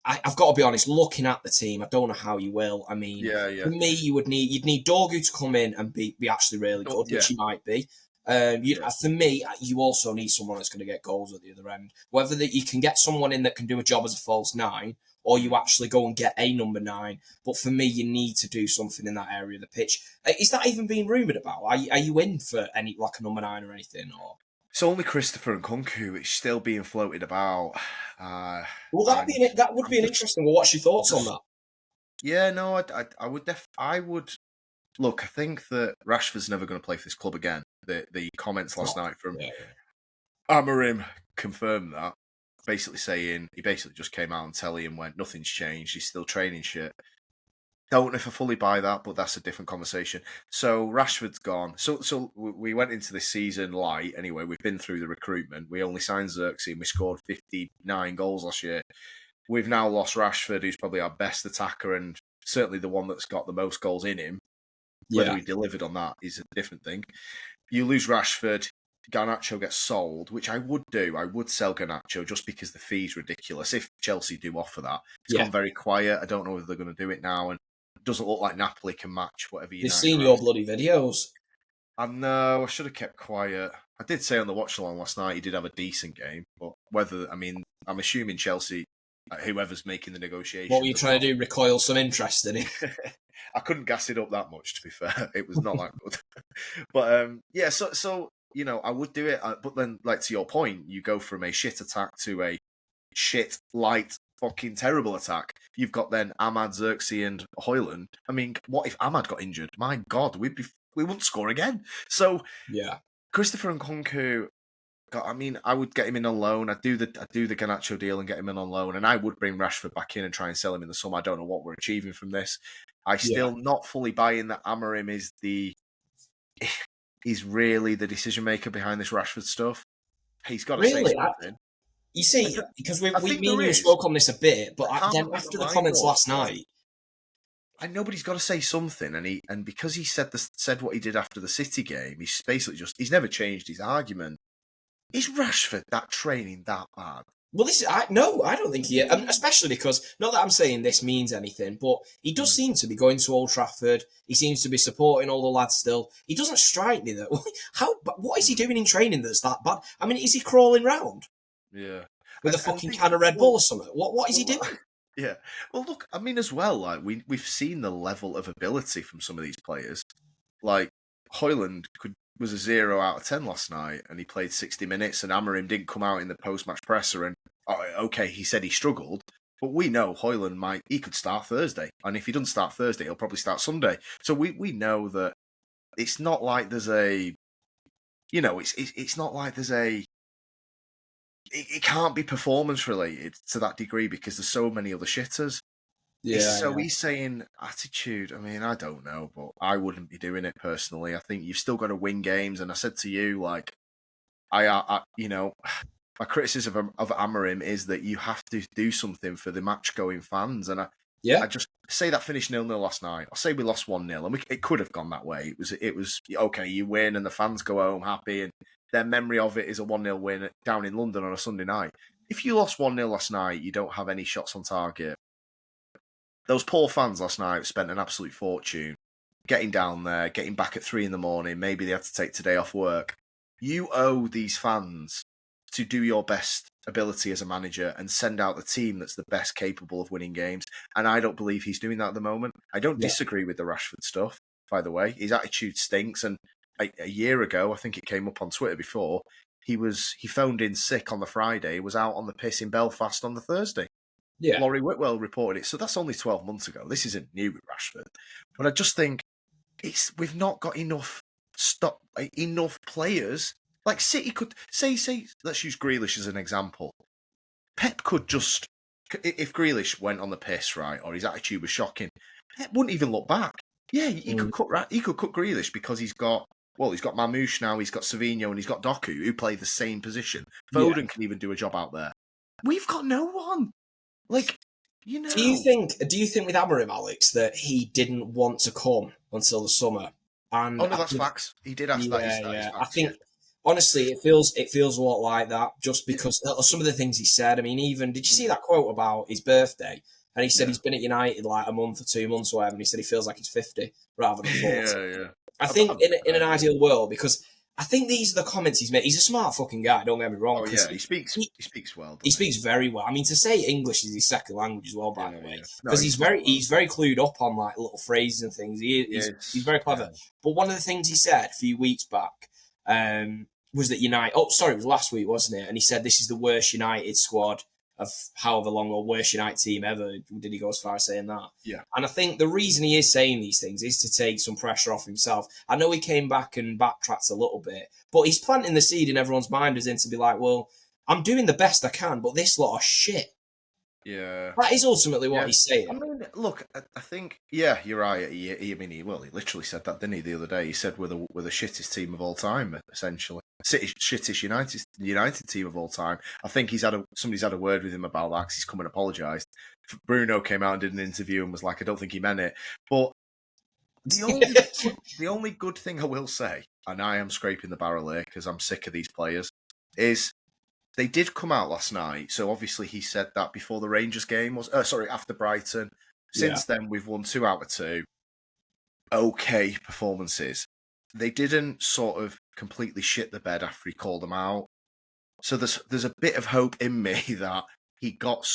I've got to be honest. Looking at the team, I don't know how you will. I mean, yeah, for yeah, me, you'd need Dorgu to come in and be actually really good, yeah, which he might be. yeah. For me, you also need someone that's going to get goals at the other end. Whether that you can get someone in that can do a job as a false nine, or you actually go and get a number 9. But for me, you need to do something in that area of the pitch. Is that even being rumoured about? Are you in for any like a number 9 or anything? Or It's only Christopher and Kunku. It's still being floated about. well, And that would I'm be an just, interesting. Well, what's your thoughts on just, that? yeah, no, I would look. I think that Rashford's never going to play for this club again. The comments last Oh, night from yeah, Amorim confirmed that. He basically just came out and telling him went, nothing's changed. He's still training shit. Don't know if I fully buy that, but that's a different conversation. So Rashford's gone. So we went into this season light. Anyway, we've been through the recruitment. We only signed Xerxes and we scored 59 goals last year. We've now lost Rashford, who's probably our best attacker and certainly the one that's got the most goals in him. Whether yeah, he delivered on that is a different thing. You lose Rashford, Garnacho gets sold, which I would do. I would sell Garnacho just because the fee's ridiculous. If Chelsea do offer that, it's yeah. gone very quiet. I don't know if they're going to do it now, and it doesn't look like Napoli can match whatever They've United seen are your asking. bloody videos. I know I should have kept quiet. I did say on the watch along last night he did have a decent game, but I'm assuming Chelsea, whoever's making the What were negotiations, you have trying got. to do? Recoil some interest in it? I couldn't gas it up that much, to be fair. It was not that good. But yeah, so I would do it. But then, like to your point, you go from a shit attack to a shit light fucking terrible attack. You've got then Ahmad, Xerxes, and Hoyland. I mean, what if Ahmad got injured? My God, we wouldn't score again. So Yeah, Christopher and Nkunku. God, I mean, I would get him in on loan. I'd do the Garnacho deal and get him in on loan, and I would bring Rashford back in and try and sell him in the summer. I don't know what we're achieving from this. I yeah. still not fully buying that Amorim is really the decision maker behind this Rashford stuff. He's got to say Really, something. you I, see, th- because I we think me there and you is. spoke on this a bit, but I can't then remember after the line comments was, last but night, I nobody's got to say something. And because he said what he did after the City game, he's basically he's never changed his argument. Is Rashford that training that bad? well, I don't think he, especially because not that I'm saying this means anything, but he does Mm. seem to be going to Old Trafford. He seems to be supporting all the lads still. He doesn't strike me that what is he doing in training that's that bad? I mean, is he crawling round Yeah, with a and fucking think can of Red Bull well, or something? What is he well, doing? yeah. Well, look, I mean, as well, like we've seen the level of ability from some of these players. Like Hoyland could was a 0 out of 10 last night, and he played 60 minutes, and Amorim didn't come out in the post-match presser and, okay, he said he struggled, but we know Højlund he could start Thursday, and if he doesn't start Thursday, he'll probably start Sunday. So we know that it's not like there's a, it's not like there's a, it can't be performance related to that degree because there's so many other shitters. Yeah. He's saying attitude. I mean, I don't know, but I wouldn't be doing it personally. I think you've still got to win games. And I said to you, like, my criticism of Amorim is that you have to do something for the match-going fans. And I just say that finished 0-0 last night. I'll say we lost 1-0, and it could have gone that way. It was okay. You win, and the fans go home happy, and their memory of it is a 1-0 win down in London on a Sunday night. If you lost 1-0 last night, you don't have any shots on target. Those poor fans last night spent an absolute fortune getting down there, getting back at 3 a.m. Maybe they had to take today off work. You owe these fans to do your best ability as a manager and send out the team that's the best capable of winning games. And I don't believe he's doing that at the moment. I don't disagree with the Rashford stuff, by the way. His attitude stinks. And a year ago, I think it came up on Twitter before, he phoned in sick on the Friday, was out on the piss in Belfast on the Thursday. Yeah. Laurie Whitwell reported it. So that's only 12 months ago. This isn't new with Rashford. But I just think we've not got enough players. Like City could say, let's use Grealish as an example. Pep could just, if Grealish went on the piss, right, or his attitude was shocking, Pep wouldn't even look back. Yeah, he could cut Grealish because he's got Mamouche now, he's got Savinho, and he's got Doku who play the same position. Foden can even do a job out there. We've got no one. Like, Do you think with Amorim, Alex, that he didn't want to come until the summer? And no, that's facts. He did ask that. Yeah. I think honestly, it feels a lot like that. Just because of some of the things he said. I mean, even did you see that quote about his birthday? And he said he's been at United like a month or 2 months or whatever, and he said he feels like he's 50 rather than 40. Yeah. I think in an ideal world, because I think these are the comments he's made. He's a smart fucking guy, don't get me wrong. Oh, yeah, he speaks well. He speaks very well. I mean, to say English is his second language as well, by the way. Because he's very clued up on like little phrases and things. He's very clever. Yeah. But one of the things he said a few weeks back was that United... Oh, sorry, it was last week, wasn't it? And he said this is the worst United squad of however long, or worst United team ever. Did he go as far as saying that? Yeah. And I think the reason he is saying these things is to take some pressure off himself. I know he came back and backtracked a little bit, but he's planting the seed in everyone's mind as in to be like, well, I'm doing the best I can, but this lot of shit. Yeah. That is ultimately what he's saying. I mean, look, I think, yeah, you're right. He literally said that, didn't he, the other day? He said we're the shittest team of all time, essentially. Shittest United team of all time. I think somebody's had a word with him about that because he's come and apologised. Bruno came out and did an interview and was like, I don't think he meant it. But the only good thing I will say, and I am scraping the barrel here because I'm sick of these players, is they did come out last night. So obviously he said that before the Rangers game after Brighton. Since then, we've won 2 out of 2. Okay performances. They didn't sort of completely shit the bed after he called them out. So there's a bit of hope in me that he got.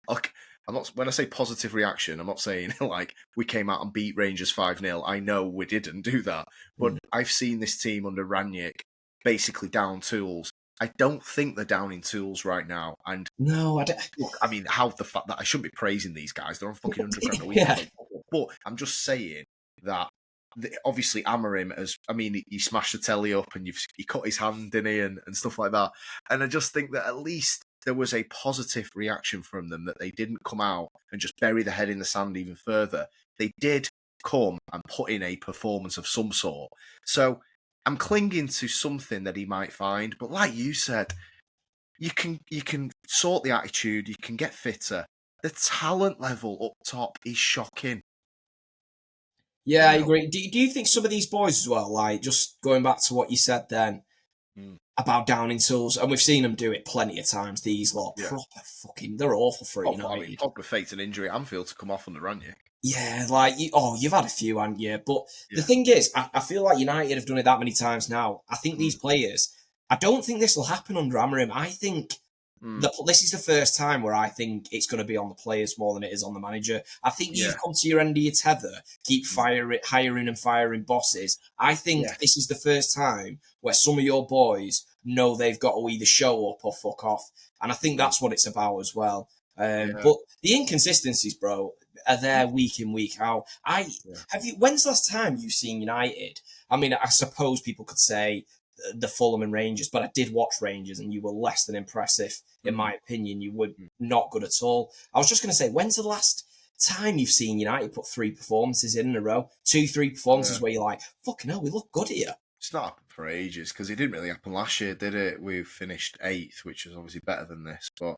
Like, when I say positive reaction, I'm not saying like we came out and beat Rangers 5-0. I know we didn't do that, but I've seen this team under Ranić basically down tools. I don't think they're down in tools right now. And no, I don't. Look, I mean, the fact that I shouldn't be praising these guys. They're on fucking 100 grand a week. Yeah. But I'm just saying that obviously Amorim he smashed the telly up and he cut his hand, didn't he, and stuff like that. And I just think that at least there was a positive reaction from them, that they didn't come out and just bury their head in the sand even further. They did come and put in a performance of some sort. So I'm clinging to something that he might find, but like you said, you can sort the attitude, you can get fitter. The talent level up top is shocking. Yeah, I agree. Do you think some of these boys as well, like just going back to what you said then about down in tools, and we've seen them do it plenty of times, these lot proper fucking, they're awful for it, United. I mean, Pogba faked an injury at Anfield to come off on the run, Yeah, like, you've had a few, haven't you? But the thing is, I feel like United have done it that many times now. I think these players, I don't think this will happen under Amorim. I think This is the first time where I think it's going to be on the players more than it is on the manager. I think you've Yeah. come to your end of your tether, keep hiring and firing bosses. I think Yes. this is the first time where some of your boys know they've got to either show up or fuck off. And I think that's what it's about as well. Yeah. But the inconsistencies, bro, are there week in, week out. Yeah. When's the last time you've seen United? I mean, I suppose people could say the Fulham and Rangers, but I did watch Rangers and you were less than impressive, in my opinion. You were not good at all. I was just going to say, when's the last time you've seen United put 3 performances in a row? 2-3 performances where you're like, fucking hell, we look good here. It's not happened for ages because it didn't really happen last year, did it? We finished 8th, which was obviously better than this, but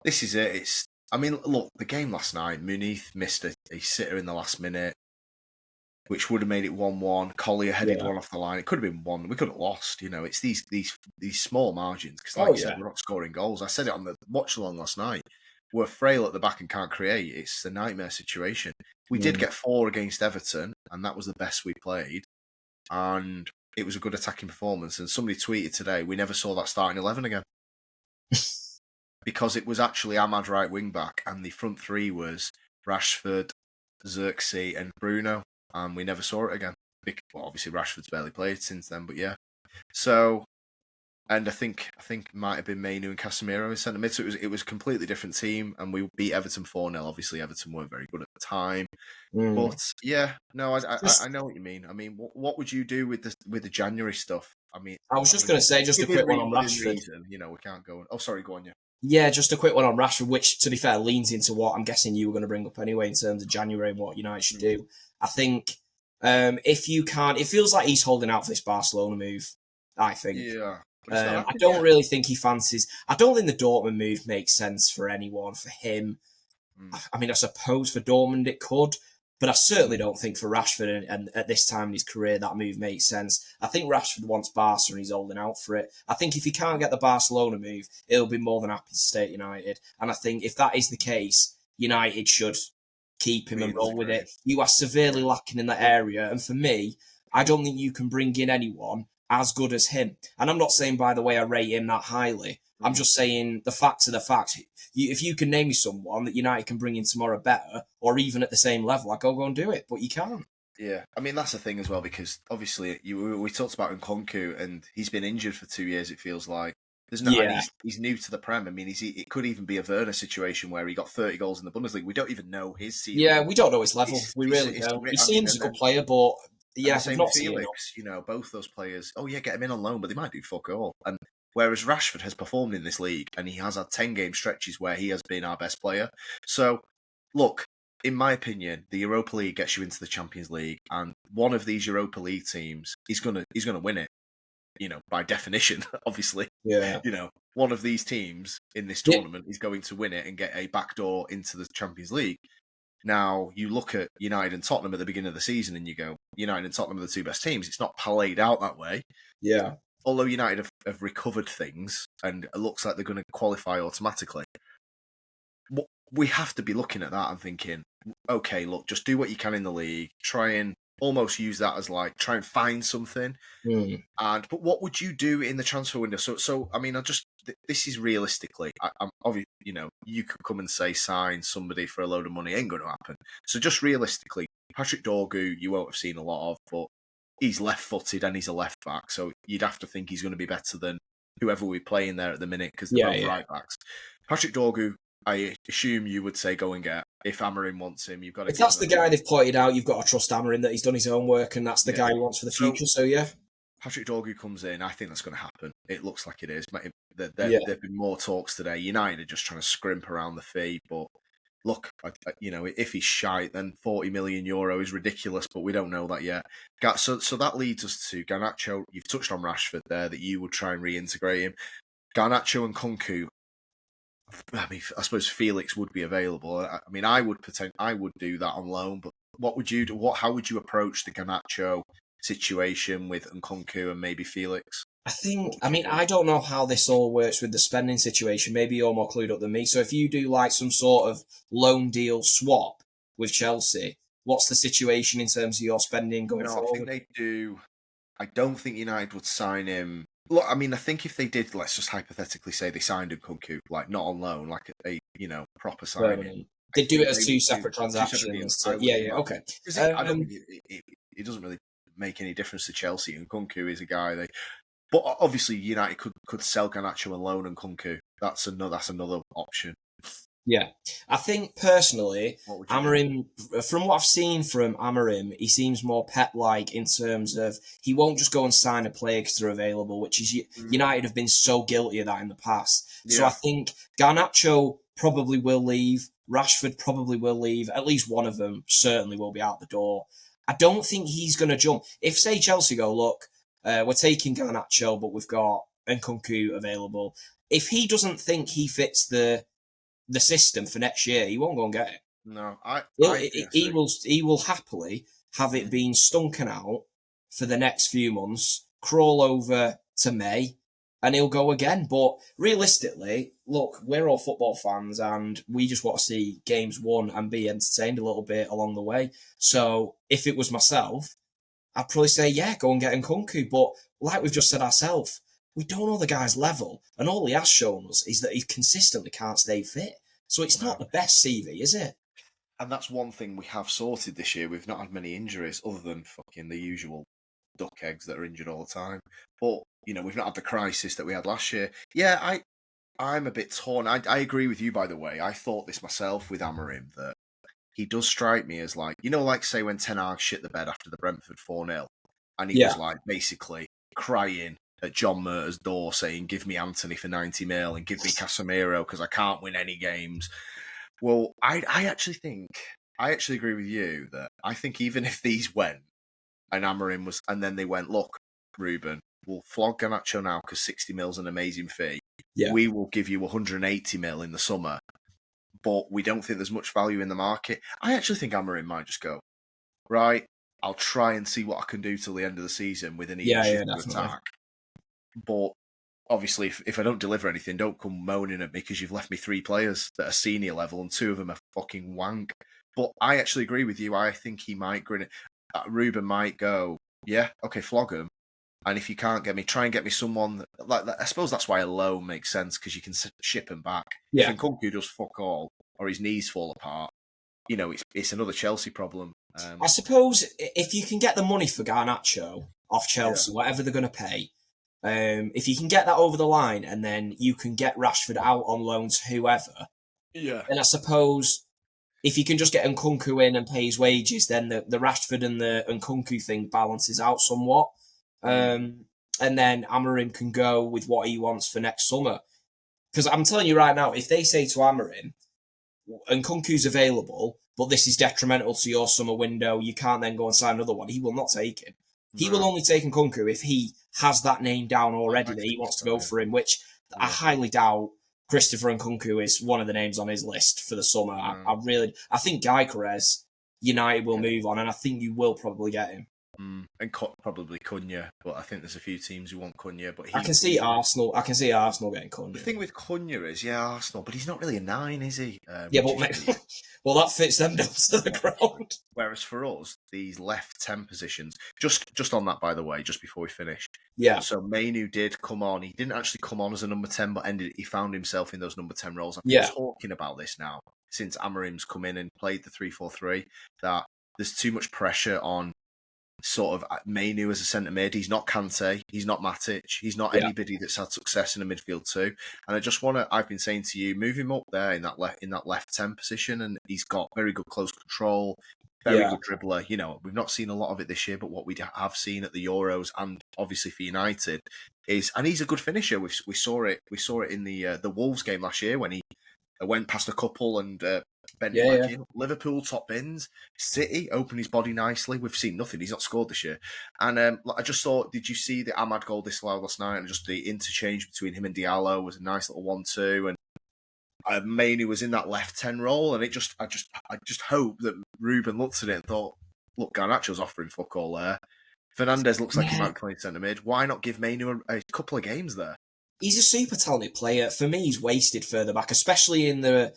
this is it. I mean, look, the game last night, Muniz missed a sitter in the last minute, which would have made it 1-1. Collier headed one off the line. It could have been 1. We could have lost. It's these small margins because, like you said, we're not scoring goals. I said it on the watch along last night. We're frail at the back and can't create. It's a nightmare situation. We did get 4 against Everton, and that was the best we played. And it was a good attacking performance. And somebody tweeted today, we never saw that starting 11 again. Because it was actually Ahmad right wing back, and the front 3 was Rashford, Xerxes, and Bruno, and we never saw it again. Well, obviously Rashford's barely played since then, but yeah. So, and I think it might have been Mainu and Casemiro in centre mid. So it was a completely different team, and we beat Everton 4-0. Obviously, Everton weren't very good at the time, but yeah, no, I know what you mean. I mean, what would you do with the January stuff? I mean, I was just going to say, just a quick one on Rashford. Reason, we can't go. Oh, sorry, go on, yeah. Yeah, just a quick one on Rashford, which, to be fair, leans into what I'm guessing you were going to bring up anyway in terms of January and what United should do. I think if you can't, it feels like he's holding out for this Barcelona move, I think. Yeah. I don't really think he fancies. I don't think the Dortmund move makes sense for anyone. For him, I mean, I suppose for Dortmund it could, but I certainly don't think for Rashford and at this time in his career that move makes sense. I think Rashford wants Barca and he's holding out for it. I think if he can't get the Barcelona move, he'll be more than happy to stay at United. And I think if that is the case, United should keep him and roll with it. You are severely lacking in that area. And for me, I don't think you can bring in anyone as good as him. And I'm not saying, by the way, I rate him that highly. I'm just saying the facts are the facts. If you can name me someone that United can bring in tomorrow better, or even at the same level, I'll go and do it. But you can't. Yeah, I mean, that's the thing as well, because obviously we talked about Nkunku, and he's been injured for 2 years, it feels like. And he's new to the Prem. I mean, it could even be a Werner situation where he got 30 goals in the Bundesliga. We don't even know his season. Yeah, we don't know his level. We really don't. He seems a good player, but yeah, same with Felix. Both those players. Oh yeah, get him in on loan, but they might do fuck all. And whereas Rashford has performed in this league, and he has had 10-game stretches where he has been our best player. So, look, in my opinion, the Europa League gets you into the Champions League, and one of these Europa League teams is gonna win it. By definition, obviously. Yeah. One of these teams in this tournament is going to win it and get a backdoor into the Champions League. Now, you look at United and Tottenham at the beginning of the season and you go, United and Tottenham are the 2 best teams. It's not played out that way. Yeah. Although United have recovered things and it looks like they're going to qualify automatically. We have to be looking at that and thinking, okay, look, just do what you can in the league. Try and almost use that as try and find something. But what would you do in the transfer window? So I mean, this is realistically, I'm obviously, you could come and say sign somebody for a load of money. It ain't going to happen. So just realistically, Patrick Dorgu, you won't have seen a lot of, but he's left-footed and he's a left back, so you'd have to think he's going to be better than whoever we're playing there at the minute because they're both right backs. Patrick Dorgu, I assume you would say go and get. If Amorim wants him, you've got to. If that's the guy they've pointed out, you've got to trust Amorim that he's done his own work, and that's the guy he wants for the future. So yeah, Patrick Dorgu comes in. I think that's going to happen. It looks like it is. There've been more talks today. United are just trying to scrimp around the fee, but look, if he's shite, then €40 million is ridiculous, but we don't know that yet. So that leads us to Garnacho. You've touched on Rashford there, that you would try and reintegrate him. Garnacho and Nkunku. I mean, I suppose Felix would be available. I mean, I would do that on loan, but what would you do? How would you approach the Garnacho situation with Nkunku and maybe Felix? I don't know how this all works with the spending situation. Maybe you're more clued up than me. So if you do some sort of loan deal swap with Chelsea, what's the situation in terms of your spending going forward? I think they do. I don't think United would sign him Look, I mean, I think if they did, let's just hypothetically say they signed Nkunku, like not on loan, like a proper signing, Permanent. I They do it think as they two would do separate 2 separate deals. transactions. I would Yeah, as yeah, well okay. because I don't think it doesn't really make any difference to Chelsea. And Nkunku is a guy but obviously United could sell Garnacho and loan Nkunku. That's another option. Yeah, I think personally, What would you do? Amorim, from what I've seen from Amorim, he seems more Pep-like in terms of he won't just go and sign a player because they're available, which is United have been so guilty of that in the past. So I Yeah, think Garnacho probably will leave, Rashford probably will leave, at least one of them certainly will be out the door. I don't think he's going to jump. If, say, Chelsea go, look, we're taking Garnacho, but we've got Nkunku available. If he doesn't think he fits the system for next year, he won't go and get it. no, I think I see. He will happily have it Mm. being stunken out for the next few months, crawl over to May, and he'll go again. But realistically, look, we're all football fans and we just want to see games won and be entertained a little bit along the way. So if it was myself, I'd probably say, yeah, go and get Nkunku. But like we've just said ourselves, we don't know the guy's level. And all he has shown us is that he consistently can't stay fit. So it's not No. the best CV, is it? And that's one thing we have sorted this year. We've not had many injuries other than fucking the usual duck eggs that are injured all the time. But we've not had the crisis that we had last year. Yeah, I'm a bit torn. I agree with you, by the way. I thought this myself with Amorim that he does strike me as like say when Ten Hag shit the bed after the Brentford 4-0, and he Yeah, was like basically crying at John Murtaugh's door saying, "Give me Anthony for 90 mil and give me Casemiro because I can't win any games." Well, I actually agree with you that I think even if these went and Amorim was, and then they went, look, Ruben, we'll flog Garnacho now because 60 mil's an amazing fee. yeah, We will give you 180 mil in the summer, but we don't think there's much value in the market. I actually think Amorim might just go, right, I'll try and see what I can do till the end of the season with an even yeah, shifter definitely. attack. But obviously, if I don't deliver anything, don't come moaning at me because you've left me 3 players that are senior level and 2 of them are fucking wank. But I actually agree with you. I think he might grin it. Ruben might go, yeah, okay, flog him. And if you can't get me, try and get me someone like that. I suppose that's why a loan makes sense because you can ship him back. If Yeah, Nkunku does fuck all or his knees fall apart, it's another Chelsea problem. I suppose if you can get the money for Garnacho off Yeah, Chelsea, whatever they're going to pay, if you can get that over the line and then you can get Rashford out on loan to whoever, yeah, then I suppose if you can just get Nkunku in and pay his wages, then the Rashford and the Nkunku thing balances out somewhat. mm, And then Amorim can go with what he wants for next summer. Because I'm telling you right now, if they say to Amorim, Nkunku's available, but this is detrimental to your summer window, you can't then go and sign another one, he will not take him. He will no, only take Nkunku if he has that name down already I that he think wants to so. go Yeah, for him, which I yeah, highly doubt Christopher Nkunku is one of the names on his list for the summer. no, I think Gyökeres, United will yeah. move on, and I think you will probably get him. And probably Cunha, but I think there's a few teams who want Cunha. But I can see Arsenal. I can see Arsenal getting the Cunha. thing with Cunha is, yeah, Arsenal, but he's not really a 9, is he? Yeah, Which but is weird. well, that fits them down to the Yeah. ground. Whereas for us, these left 10 positions, just on that, by the way, just before we finish. Yeah, So Mainu did come on. He didn't actually come on as a number 10, but he found himself in those number 10 roles. I've been yeah, talking about this now since Amorim's come in and played the 3-4-3, that there's too much pressure on sort of Mainu as a centre mid. He's not Kante, he's not Matic, he's not yeah, anybody that's had success in the midfield too. And I just want to. I've been saying to you, move him up there in that left 10 position, and he's got very good close control, very yeah, good dribbler. We've not seen a lot of it this year, but what we have seen at the Euros and obviously for United is, and he's a good finisher. We saw it. We saw it in the Wolves game last year when he went past a couple and bent it back yeah. in. Liverpool top bins. City opened his body nicely. We've seen nothing. He's not scored this year. And I just thought, did you see the Ahmad goal disallowed last night? And just the interchange between him and Diallo was a nice little 1-2. And Mainoo was in that left 10 role. And I just hope that Ruben looked at it and thought, look, Garnacho's offering fuck all there. Fernandez looks like he Yeah, might be playing centre mid. Why not give Mainoo a couple of games there? he's a super talented player. For me, he's wasted further back, especially in the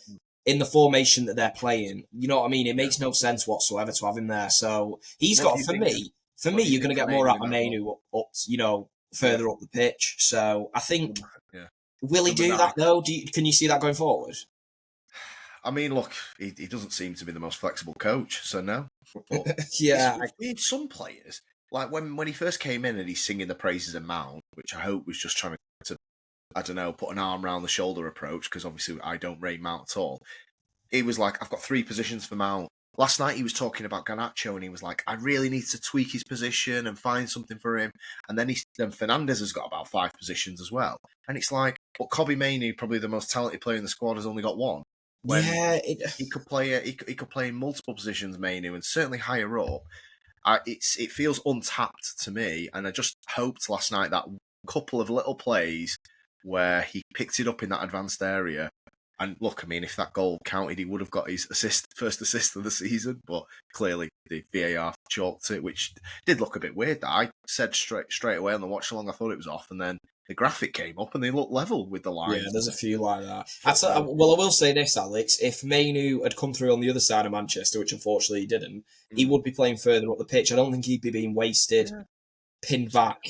formation that they're playing. You know what I mean? It Yeah. makes no sense whatsoever to have him there. So he's What do got you think? for me, What do you you're going to think of get more Mainoo out in of that role? Mainu up. You know, further up the pitch. So I think, Yeah. will he Number do 9. that though? Can you see that going forward? I mean, look, he doesn't seem to be the most flexible coach, so no. But Yeah, it's weird. Some players, like when he first came in and he's singing the praises of Mount, which I hope was just trying to I don't know, put an arm around the shoulder approach, because obviously I don't rate Mount at all. He was like, I've got 3 positions for Mount. Last night he was talking about Garnacho and he was like, I really need to tweak his position and find something for him. And then Fernandez has got about 5 positions as well. And it's like, but Kobbie Mainoo, probably the most talented player in the squad, has only got 1. When yeah. he could play he could play in multiple positions, Mainoo, and certainly higher up. It feels untapped to me, and I just hoped last night that couple of little plays where he picked it up in that advanced area. And look, I mean, if that goal counted, he would have got his first assist of the season. But clearly, the VAR chalked it, which did look a bit weird. That I said straight away on the watch along, I thought it was off, and then the graphic came up and they looked level with the line. Yeah, there's a few like that. Well, I will say this, Alex. If Mainoo had come through on the other side of Manchester, which unfortunately he didn't, he would be playing further up the pitch. I don't think he'd be being wasted, pinned back,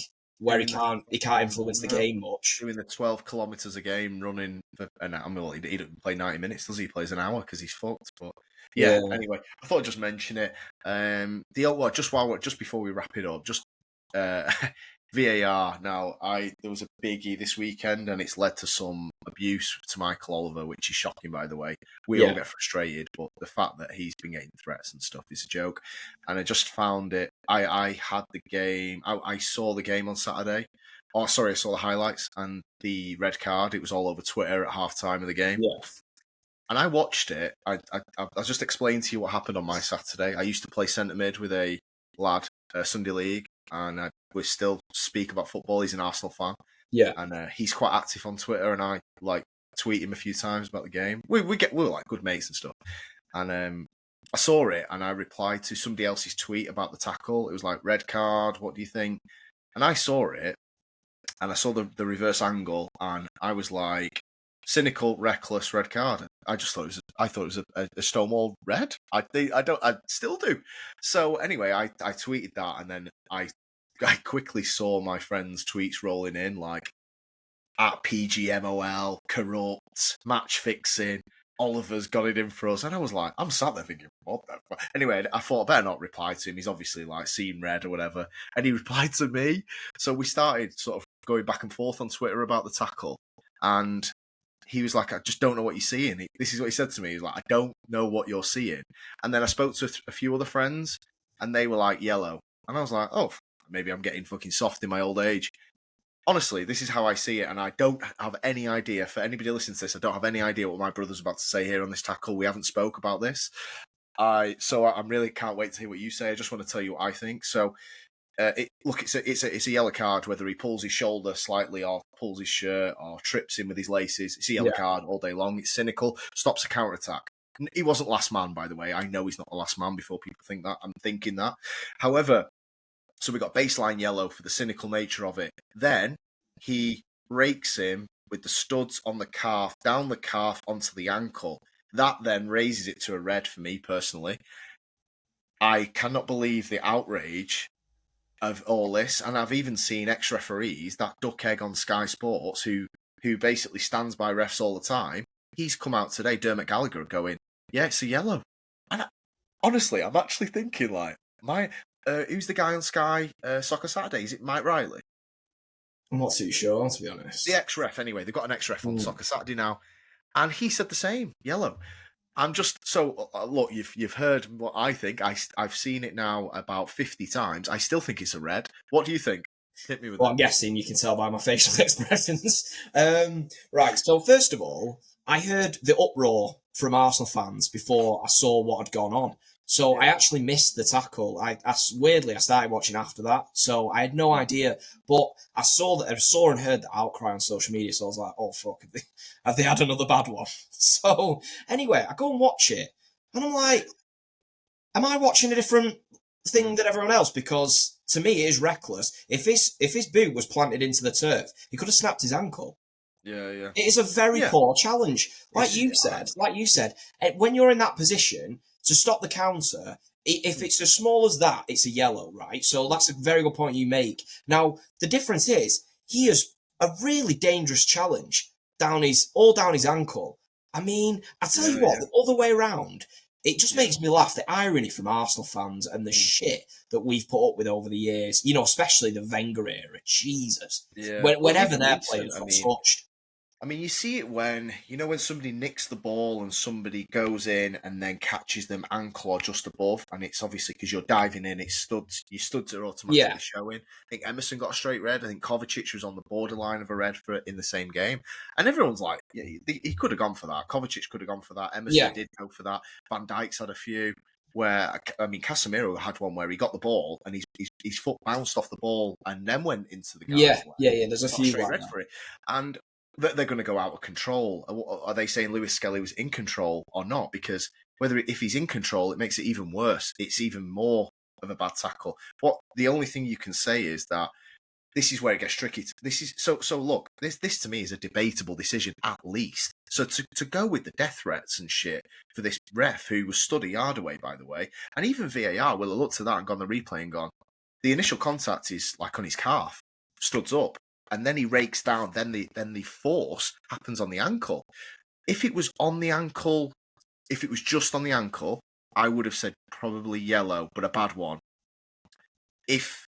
where he can't influence the game much. Doing the 12 kilometres a game, running for an hour. I mean, he doesn't play 90 minutes, does he? He plays an hour because he's fucked. But yeah, anyway, I thought I'd just mention it. Just before we wrap it up, just VAR. Now, there was a biggie this weekend, and it's led to some abuse to Michael Oliver, which is shocking, by the way. We all get frustrated, but the fact that he's been getting threats and stuff is a joke. And I just found it. I had the game. I saw the game on Saturday. Oh, sorry, I saw the highlights and the red card. It was all over Twitter at halftime of the game. Yeah. And I watched it. I just explained to you what happened on my Saturday. I used to play centre mid with a lad, Sunday League, and we still speak about football. He's an Arsenal fan. Yeah. And he's quite active on Twitter, and I tweet him a few times about the game. We were like good mates and stuff. And I saw it, and I replied to somebody else's tweet about the tackle. It was like, red card, what do you think? And I saw it, and I saw the reverse angle, and I was like, cynical, reckless, red card. I thought it was a Stonewall red. I still do. So anyway, I tweeted that, and then I quickly saw my friends' tweets rolling in, like at PGMOL, corrupt, match fixing, Oliver's got it in for us. And I was like, I'm sat there thinking, what the fuck? Anyway, I thought I better not reply to him. He's obviously like seen red or whatever. And he replied to me. So we started sort of going back and forth on Twitter about the tackle. And he was like, I just don't know what you're seeing. This is what he said to me. He was like, I don't know what you're seeing. And then I spoke to a few other friends, and they were like, yellow. And I was like, oh, maybe I'm getting fucking soft in my old age. Honestly, this is how I see it, and I don't have any idea. For anybody listening to this, I don't have any idea what my brother's about to say here on this tackle. We haven't spoke about this. So I really can't wait to hear what you say. I just want to tell you what I think. So, it's a yellow card, whether he pulls his shoulder slightly or pulls his shirt or trips him with his laces. It's a yellow card all day long. It's cynical, stops a counter-attack. He wasn't last man, by the way. I know he's not the last man before people think that. I'm thinking that. However, so we got baseline yellow for the cynical nature of it. Then he rakes him with the studs on the calf, down the calf onto the ankle. That then raises it to a red for me personally. I cannot believe the outrage of all this, and I've even seen ex-referees, that duckegg on Sky Sports, who basically stands by refs all the time. He's come out today, Dermot Gallagher, going, yeah, it's a yellow. And honestly, I'm actually thinking, like, who's the guy on Sky Soccer Saturday? Is it Mike Riley? I'm not too sure, to be honest. The ex-ref, anyway. They've got an ex-ref on Soccer Saturday now. And he said the same, yellow. I'm just, so, look, you've heard what I think. I've seen it now about 50 times. I still think it's a red. What do you think? Hit me with I'm guessing you can tell by my facial expressions. Right, so first of all, I heard the uproar from Arsenal fans before I saw what had gone on. So I actually missed the tackle. Weirdly, I started watching after that, so I had no idea. But I saw and heard the outcry on social media, so I was like, "Oh fuck, have they had another bad one?" So anyway, I go and watch it, and I'm like, "Am I watching a different thing than everyone else?" Because to me, it is reckless. If his boot was planted into the turf, he could have snapped his ankle. Yeah. It is a very poor challenge. Like you said, when you're in that position, to stop the counter, If it's as small as that, it's a yellow, right? So that's a very good point you make. Now, the difference is he has a really dangerous challenge down his ankle. I mean, I tell you what, Yeah, the other way around, it just yeah. makes me laugh. The irony from Arsenal fans and the shit that we've put up with over the years, especially the Wenger era. Jesus. Yeah. Well, Whenever even their recent, players got touched. you see it when when somebody nicks the ball and somebody goes in and then catches them ankle or just above, and it's obviously because you're diving in, it's studs. Your studs are Yeah, automatically showing. I think Emerson got a straight red. I think Kovacic was on the borderline of a red for it in the same game, and everyone's like, yeah, he could have gone for that. Kovacic could have gone for that. Emerson yeah, did go for that. Van Dijk's had a few. Where Casemiro had one where he got the ball and his foot bounced off the ball and then went into the yeah, guy's leg. yeah, yeah. There's a Got a few straight like red that. for it, and they're going to go out of control. Are they saying Lewis Skelly was in control or not? Because if he's in control, it makes it even worse. It's even more of a bad tackle. The only thing you can say is that this is where it gets tricky. This is so. Look, this to me is a debatable decision at least. So to go with the death threats and shit for this ref who was stood a yard away, by the way, and even VAR will have looked at that and gone the replay and gone, the initial contact is like on his calf, studs up, and then he rakes down. Then the force happens on the ankle. If it was on the ankle, if it was just on the ankle, I would have said probably yellow, but a bad one. If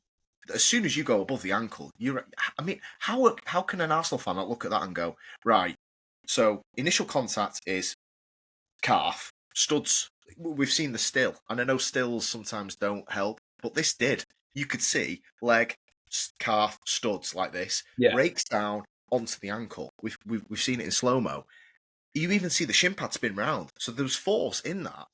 as soon as you go above the ankle, how can an Arsenal fan not look at that and go, right? So initial contact is calf, studs. We've seen the still, and I know stills sometimes don't help, but this did. You could see leg, calf, studs like this, Yeah. breaks down onto the ankle. We've seen it in slow mo. You even see the shin pad spin round, so there was force in that.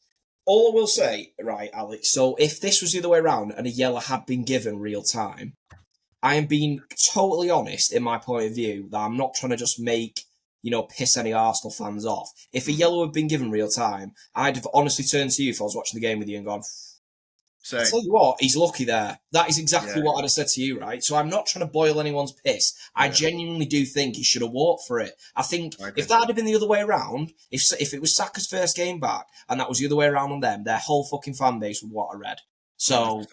All I will say, right, Alex, so if this was the other way around and a yellow had been given real time, I am being totally honest in my point of view that I'm not trying to just piss any Arsenal fans off. If a yellow had been given real time, I'd have honestly turned to you if I was watching the game with you and gone, I tell you what, he's lucky there. That is exactly what I'd have said to you, right? So I'm not trying to boil anyone's piss. I genuinely do think he should have walked for it. I think if that had been the other way around, if it was Saka's first game back and that was the other way around on them, their whole fucking fan base would want a red. So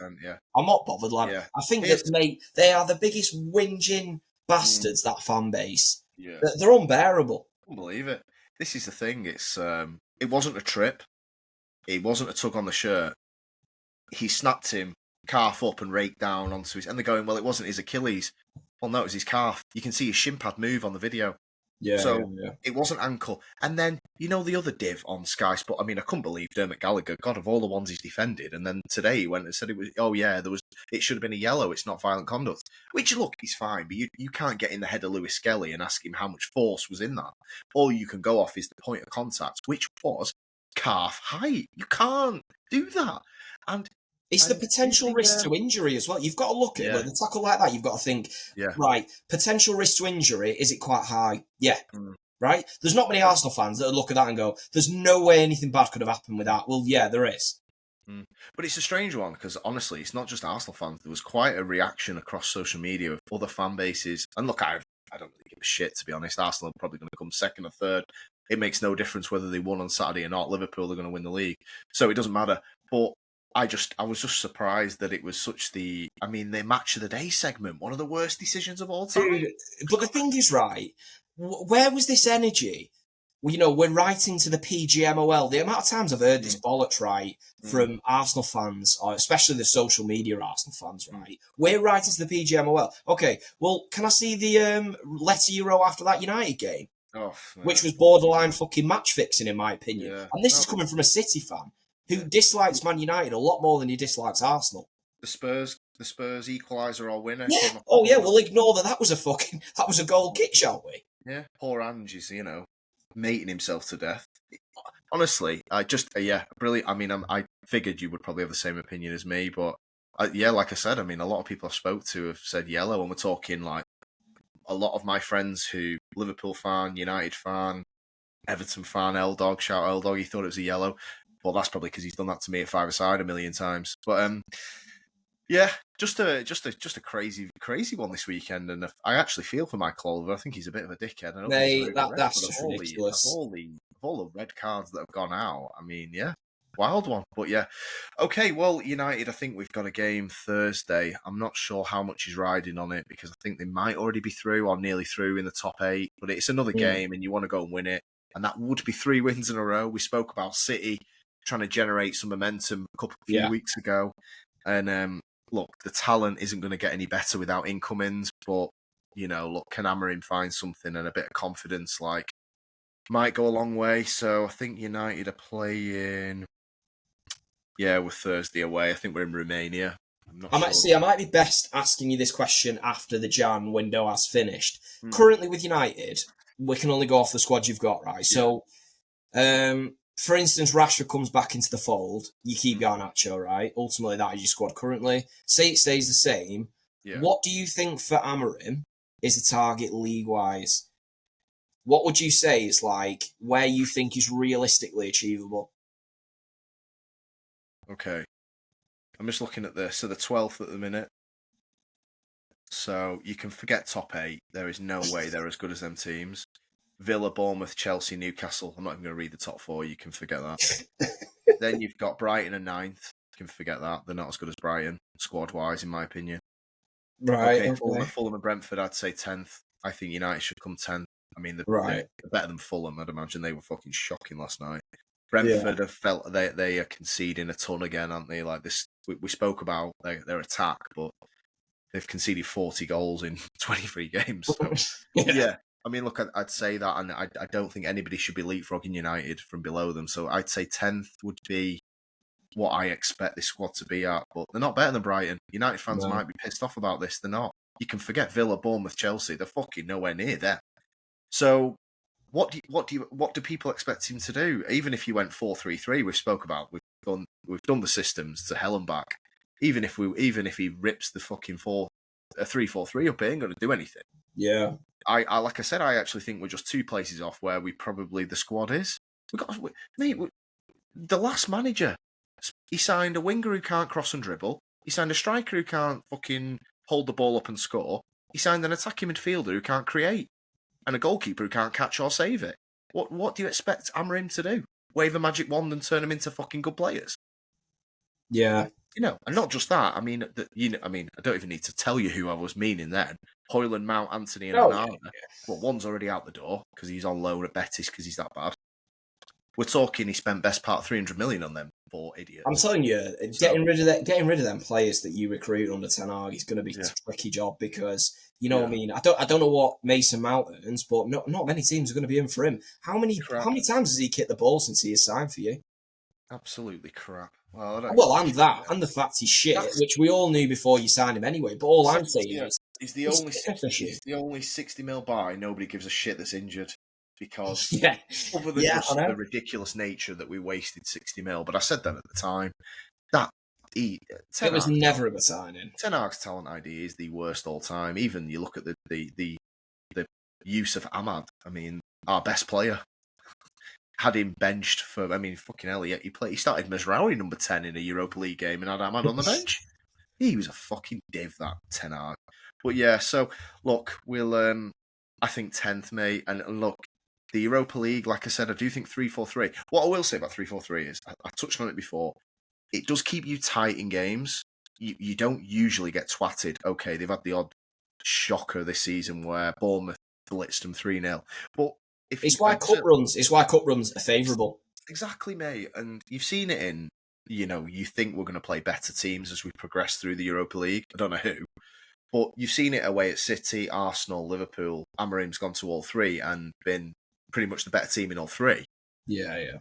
I'm not bothered, lad. Yeah. I think that, mate, they are the biggest whinging bastards, that fan base. Yeah. They're unbearable. I can't believe it. This is the thing. It wasn't a trip. It wasn't a tug on the shirt. He snapped him calf up and raked down onto his. And they're going, well, it wasn't his Achilles. Well, no, it was his calf. You can see his shin pad move on the video. It wasn't ankle. And then, the other div on Sky Sport. I mean, I couldn't believe Dermot Gallagher, God, of all the ones he's defended. And then today he went and said it should have been a yellow. It's not violent conduct. Which, look, he's fine. But you can't get in the head of Lewis Skelly and ask him how much force was in that. All you can go off is the point of contact, which was calf height. You can't do that. And it's the potential risk to injury as well. You've got to look at it. With a tackle like that, you've got to think, right, potential risk to injury, is it quite high? Yeah. Right? There's not many Arsenal fans that would look at that and go, there's no way anything bad could have happened with that. Well, yeah, there is. But it's a strange one because, honestly, it's not just Arsenal fans. There was quite a reaction across social media of other fan bases. And look, I don't really give a shit, to be honest. Arsenal are probably going to come second or third. It makes no difference whether they won on Saturday or not. Liverpool are going to win the league. So it doesn't matter. But I was just surprised that it was the match of the day segment, one of the worst decisions of all time. Dude, but the thing is, right, where was this energy? We're writing to the PGMOL. The amount of times I've heard this bollocks, right, from Arsenal fans, or especially the social media Arsenal fans, right? We're writing to the PGMOL. Okay, well, can I see the letter you wrote after that United game? Which was borderline fucking match fixing, in my opinion. Yeah. And this is coming from a City fan who dislikes Man United a lot more than he dislikes Arsenal. The Spurs equaliser or winner. Yeah. Oh yeah, we'll ignore that. That was a goal kick, shall we? Yeah. Poor Ange is, mating himself to death. Honestly, brilliant. I mean, I figured you would probably have the same opinion as me, but like I said, I mean, a lot of people I spoke to have said yellow, and we're talking like a lot of my friends who Liverpool fan, United fan, Everton fan, L-Dog, shout out L-Dog, he thought it was a yellow. Well, that's probably because he's done that to me at five-a-side a million times. But just a crazy one this weekend, and I actually feel for Mike Oliver. I think he's a bit of a dickhead. I don't that's just ridiculous. Of all the red cards that have gone out, I mean, yeah, wild one. But yeah, okay. Well, United, I think we've got a game Thursday. I'm not sure how much is riding on it because I think they might already be through or nearly through in the top 8. But it's another game, and you want to go and win it, and that would be 3 wins in a row. We spoke about City trying to generate some momentum a few weeks ago, and look, the talent isn't going to get any better without incomings. But look, can Amorim find something and a bit of confidence? Like, might go a long way. So I think United are playing. Yeah, we're Thursday away. I think we're in Romania. I'm not sure. I might be best asking you this question after the Jan window has finished. Currently with United, we can only go off the squad you've got, right? Yeah. So, for instance, Rashford comes back into the fold. You keep Garnacho, right? Ultimately, that is your squad currently. Say it stays the same. Yeah. What do you think for Amorim is the target league-wise? What would you say is like where you think is realistically achievable? Okay. I'm just looking at this. So the 12th at the minute. So you can forget top 8. There is no way they're as good as them teams. Villa, Bournemouth, Chelsea, Newcastle. I'm not even going to read the top 4. You can forget that. Then you've got Brighton and 9th. You can forget that. They're not as good as Brighton, squad-wise, in my opinion. Right. Okay. Fulham and Brentford, I'd say 10th. I think United should come 10th. I mean, they're better than Fulham. I'd imagine they were fucking shocking last night. Brentford have felt they are conceding a ton again, aren't they? Like this, we spoke about their attack, but they've conceded 40 goals in 23 games. So, yeah. I mean, look, I'd say that, and I don't think anybody should be leapfrogging United from below them. So I'd say 10th would be what I expect this squad to be at. But they're not better than Brighton. United fans might be pissed off about this. They're not. You can forget Villa, Bournemouth, Chelsea. They're fucking nowhere near there. So what do people expect him to do? Even if you went 4-3-3, we've done the systems to hell and back. Even if he rips the fucking 3-4-3 up, he ain't going to do anything. Yeah. I like I said, I actually think we're just 2 places off where the squad is. The last manager, he signed a winger who can't cross and dribble. He signed a striker who can't fucking hold the ball up and score. He signed an attacking midfielder who can't create. And a goalkeeper who can't catch or save it. What do you expect Amorim to do? Wave a magic wand and turn them into fucking good players? Yeah. And not just that. I mean, I don't even need to tell you who I was meaning then. Hoyland, Mount, Anthony and Onana. Yeah. Well, one's already out the door because he's on loan at Betis because he's that bad. We're talking he spent best part 300 million on them, poor idiots. I'm telling you, getting rid of them players that you recruit under Ten Hag is going to be a tricky job because what I mean. I don't know what Mason Mount earns, but not many teams are going to be in for him. How many times has he kicked the ball since he has signed for you? Absolutely crap. And the fact he's shit, which we all knew before you signed him anyway. But all I'm saying is, he's the only 60 mil buy. Nobody gives a shit that's injured. Because other than just the ridiculous nature that we wasted 60 mil, but I said that at the time, it was never a signing. Ten Hag's talent ID is the worst all time. Even you look at the use of Ahmad. I mean, our best player had him benched for. I mean, fucking hell, he started Mazraoui number 10 in a Europa League game and had Ahmad on the bench. He was a fucking div, that Ten Hag. But yeah, so look, we'll I think 10th, mate, and look. The Europa League, like I said, I do think 3-4-3. What I will say about 3-4-3 is, I touched on it before, it does keep you tight in games. You don't usually get twatted. Okay, they've had the odd shocker this season where Bournemouth blitzed them 3-0. But it's why cup runs are favourable. Exactly, mate. And you've seen it in, you think we're going to play better teams as we progress through the Europa League. I don't know who. But you've seen it away at City, Arsenal, Liverpool. Amorim's gone to all 3 and been pretty much the better team in all 3. Yeah.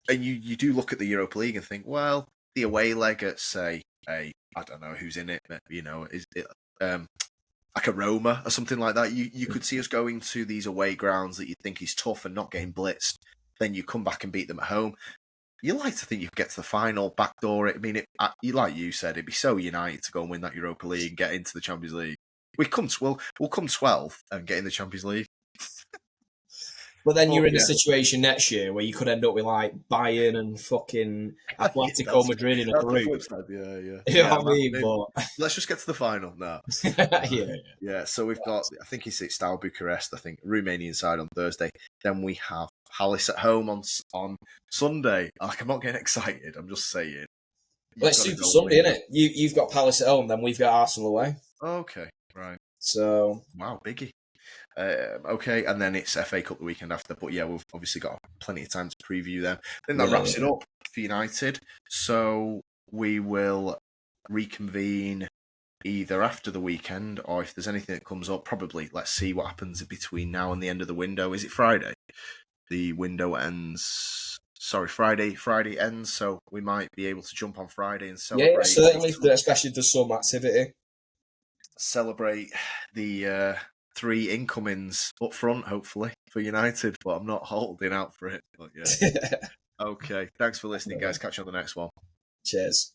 And you do look at the Europa League and think, well, the away leg at, say, I don't know who's in it, is it like a Roma or something like that? You could see us going to these away grounds that you think is tough and not getting blitzed. Then you come back and beat them at home. You like to think you get to the final, backdoor it. I mean, like you said, it'd be so United to go and win that Europa League and get into the Champions League. We'll come 12th and get in the Champions League. But then you're in a situation next year where you could end up with like Bayern and fucking Atletico Madrid in a group. Yeah. You know what I mean? But let's just get to the final now. Yeah. So we've got, I think it's Steaua Bucharest. I think Romanian side on Thursday. Then we have Palace at home on Sunday. Like, I'm not getting excited. I'm just saying. Well, You've it's got to Super go Sunday, win. isn't it? You've got Palace at home, then we've got Arsenal away. Okay, right. So Wow, biggie. Okay, and then it's FA Cup the weekend after. But yeah, we've obviously got plenty of time to preview them. I think that wraps it up for United. So we will reconvene either after the weekend or if there's anything that comes up, probably let's see what happens between now and the end of the window. Is it Friday? The window ends. Sorry, Friday. Friday ends, so we might be able to jump on Friday and celebrate. yeah, certainly, especially if there's some activity. Celebrate the 3 incomings up front, hopefully for United. But I'm not holding out for it. But yeah. Okay. Thanks for listening, guys. Catch you on the next one. Cheers.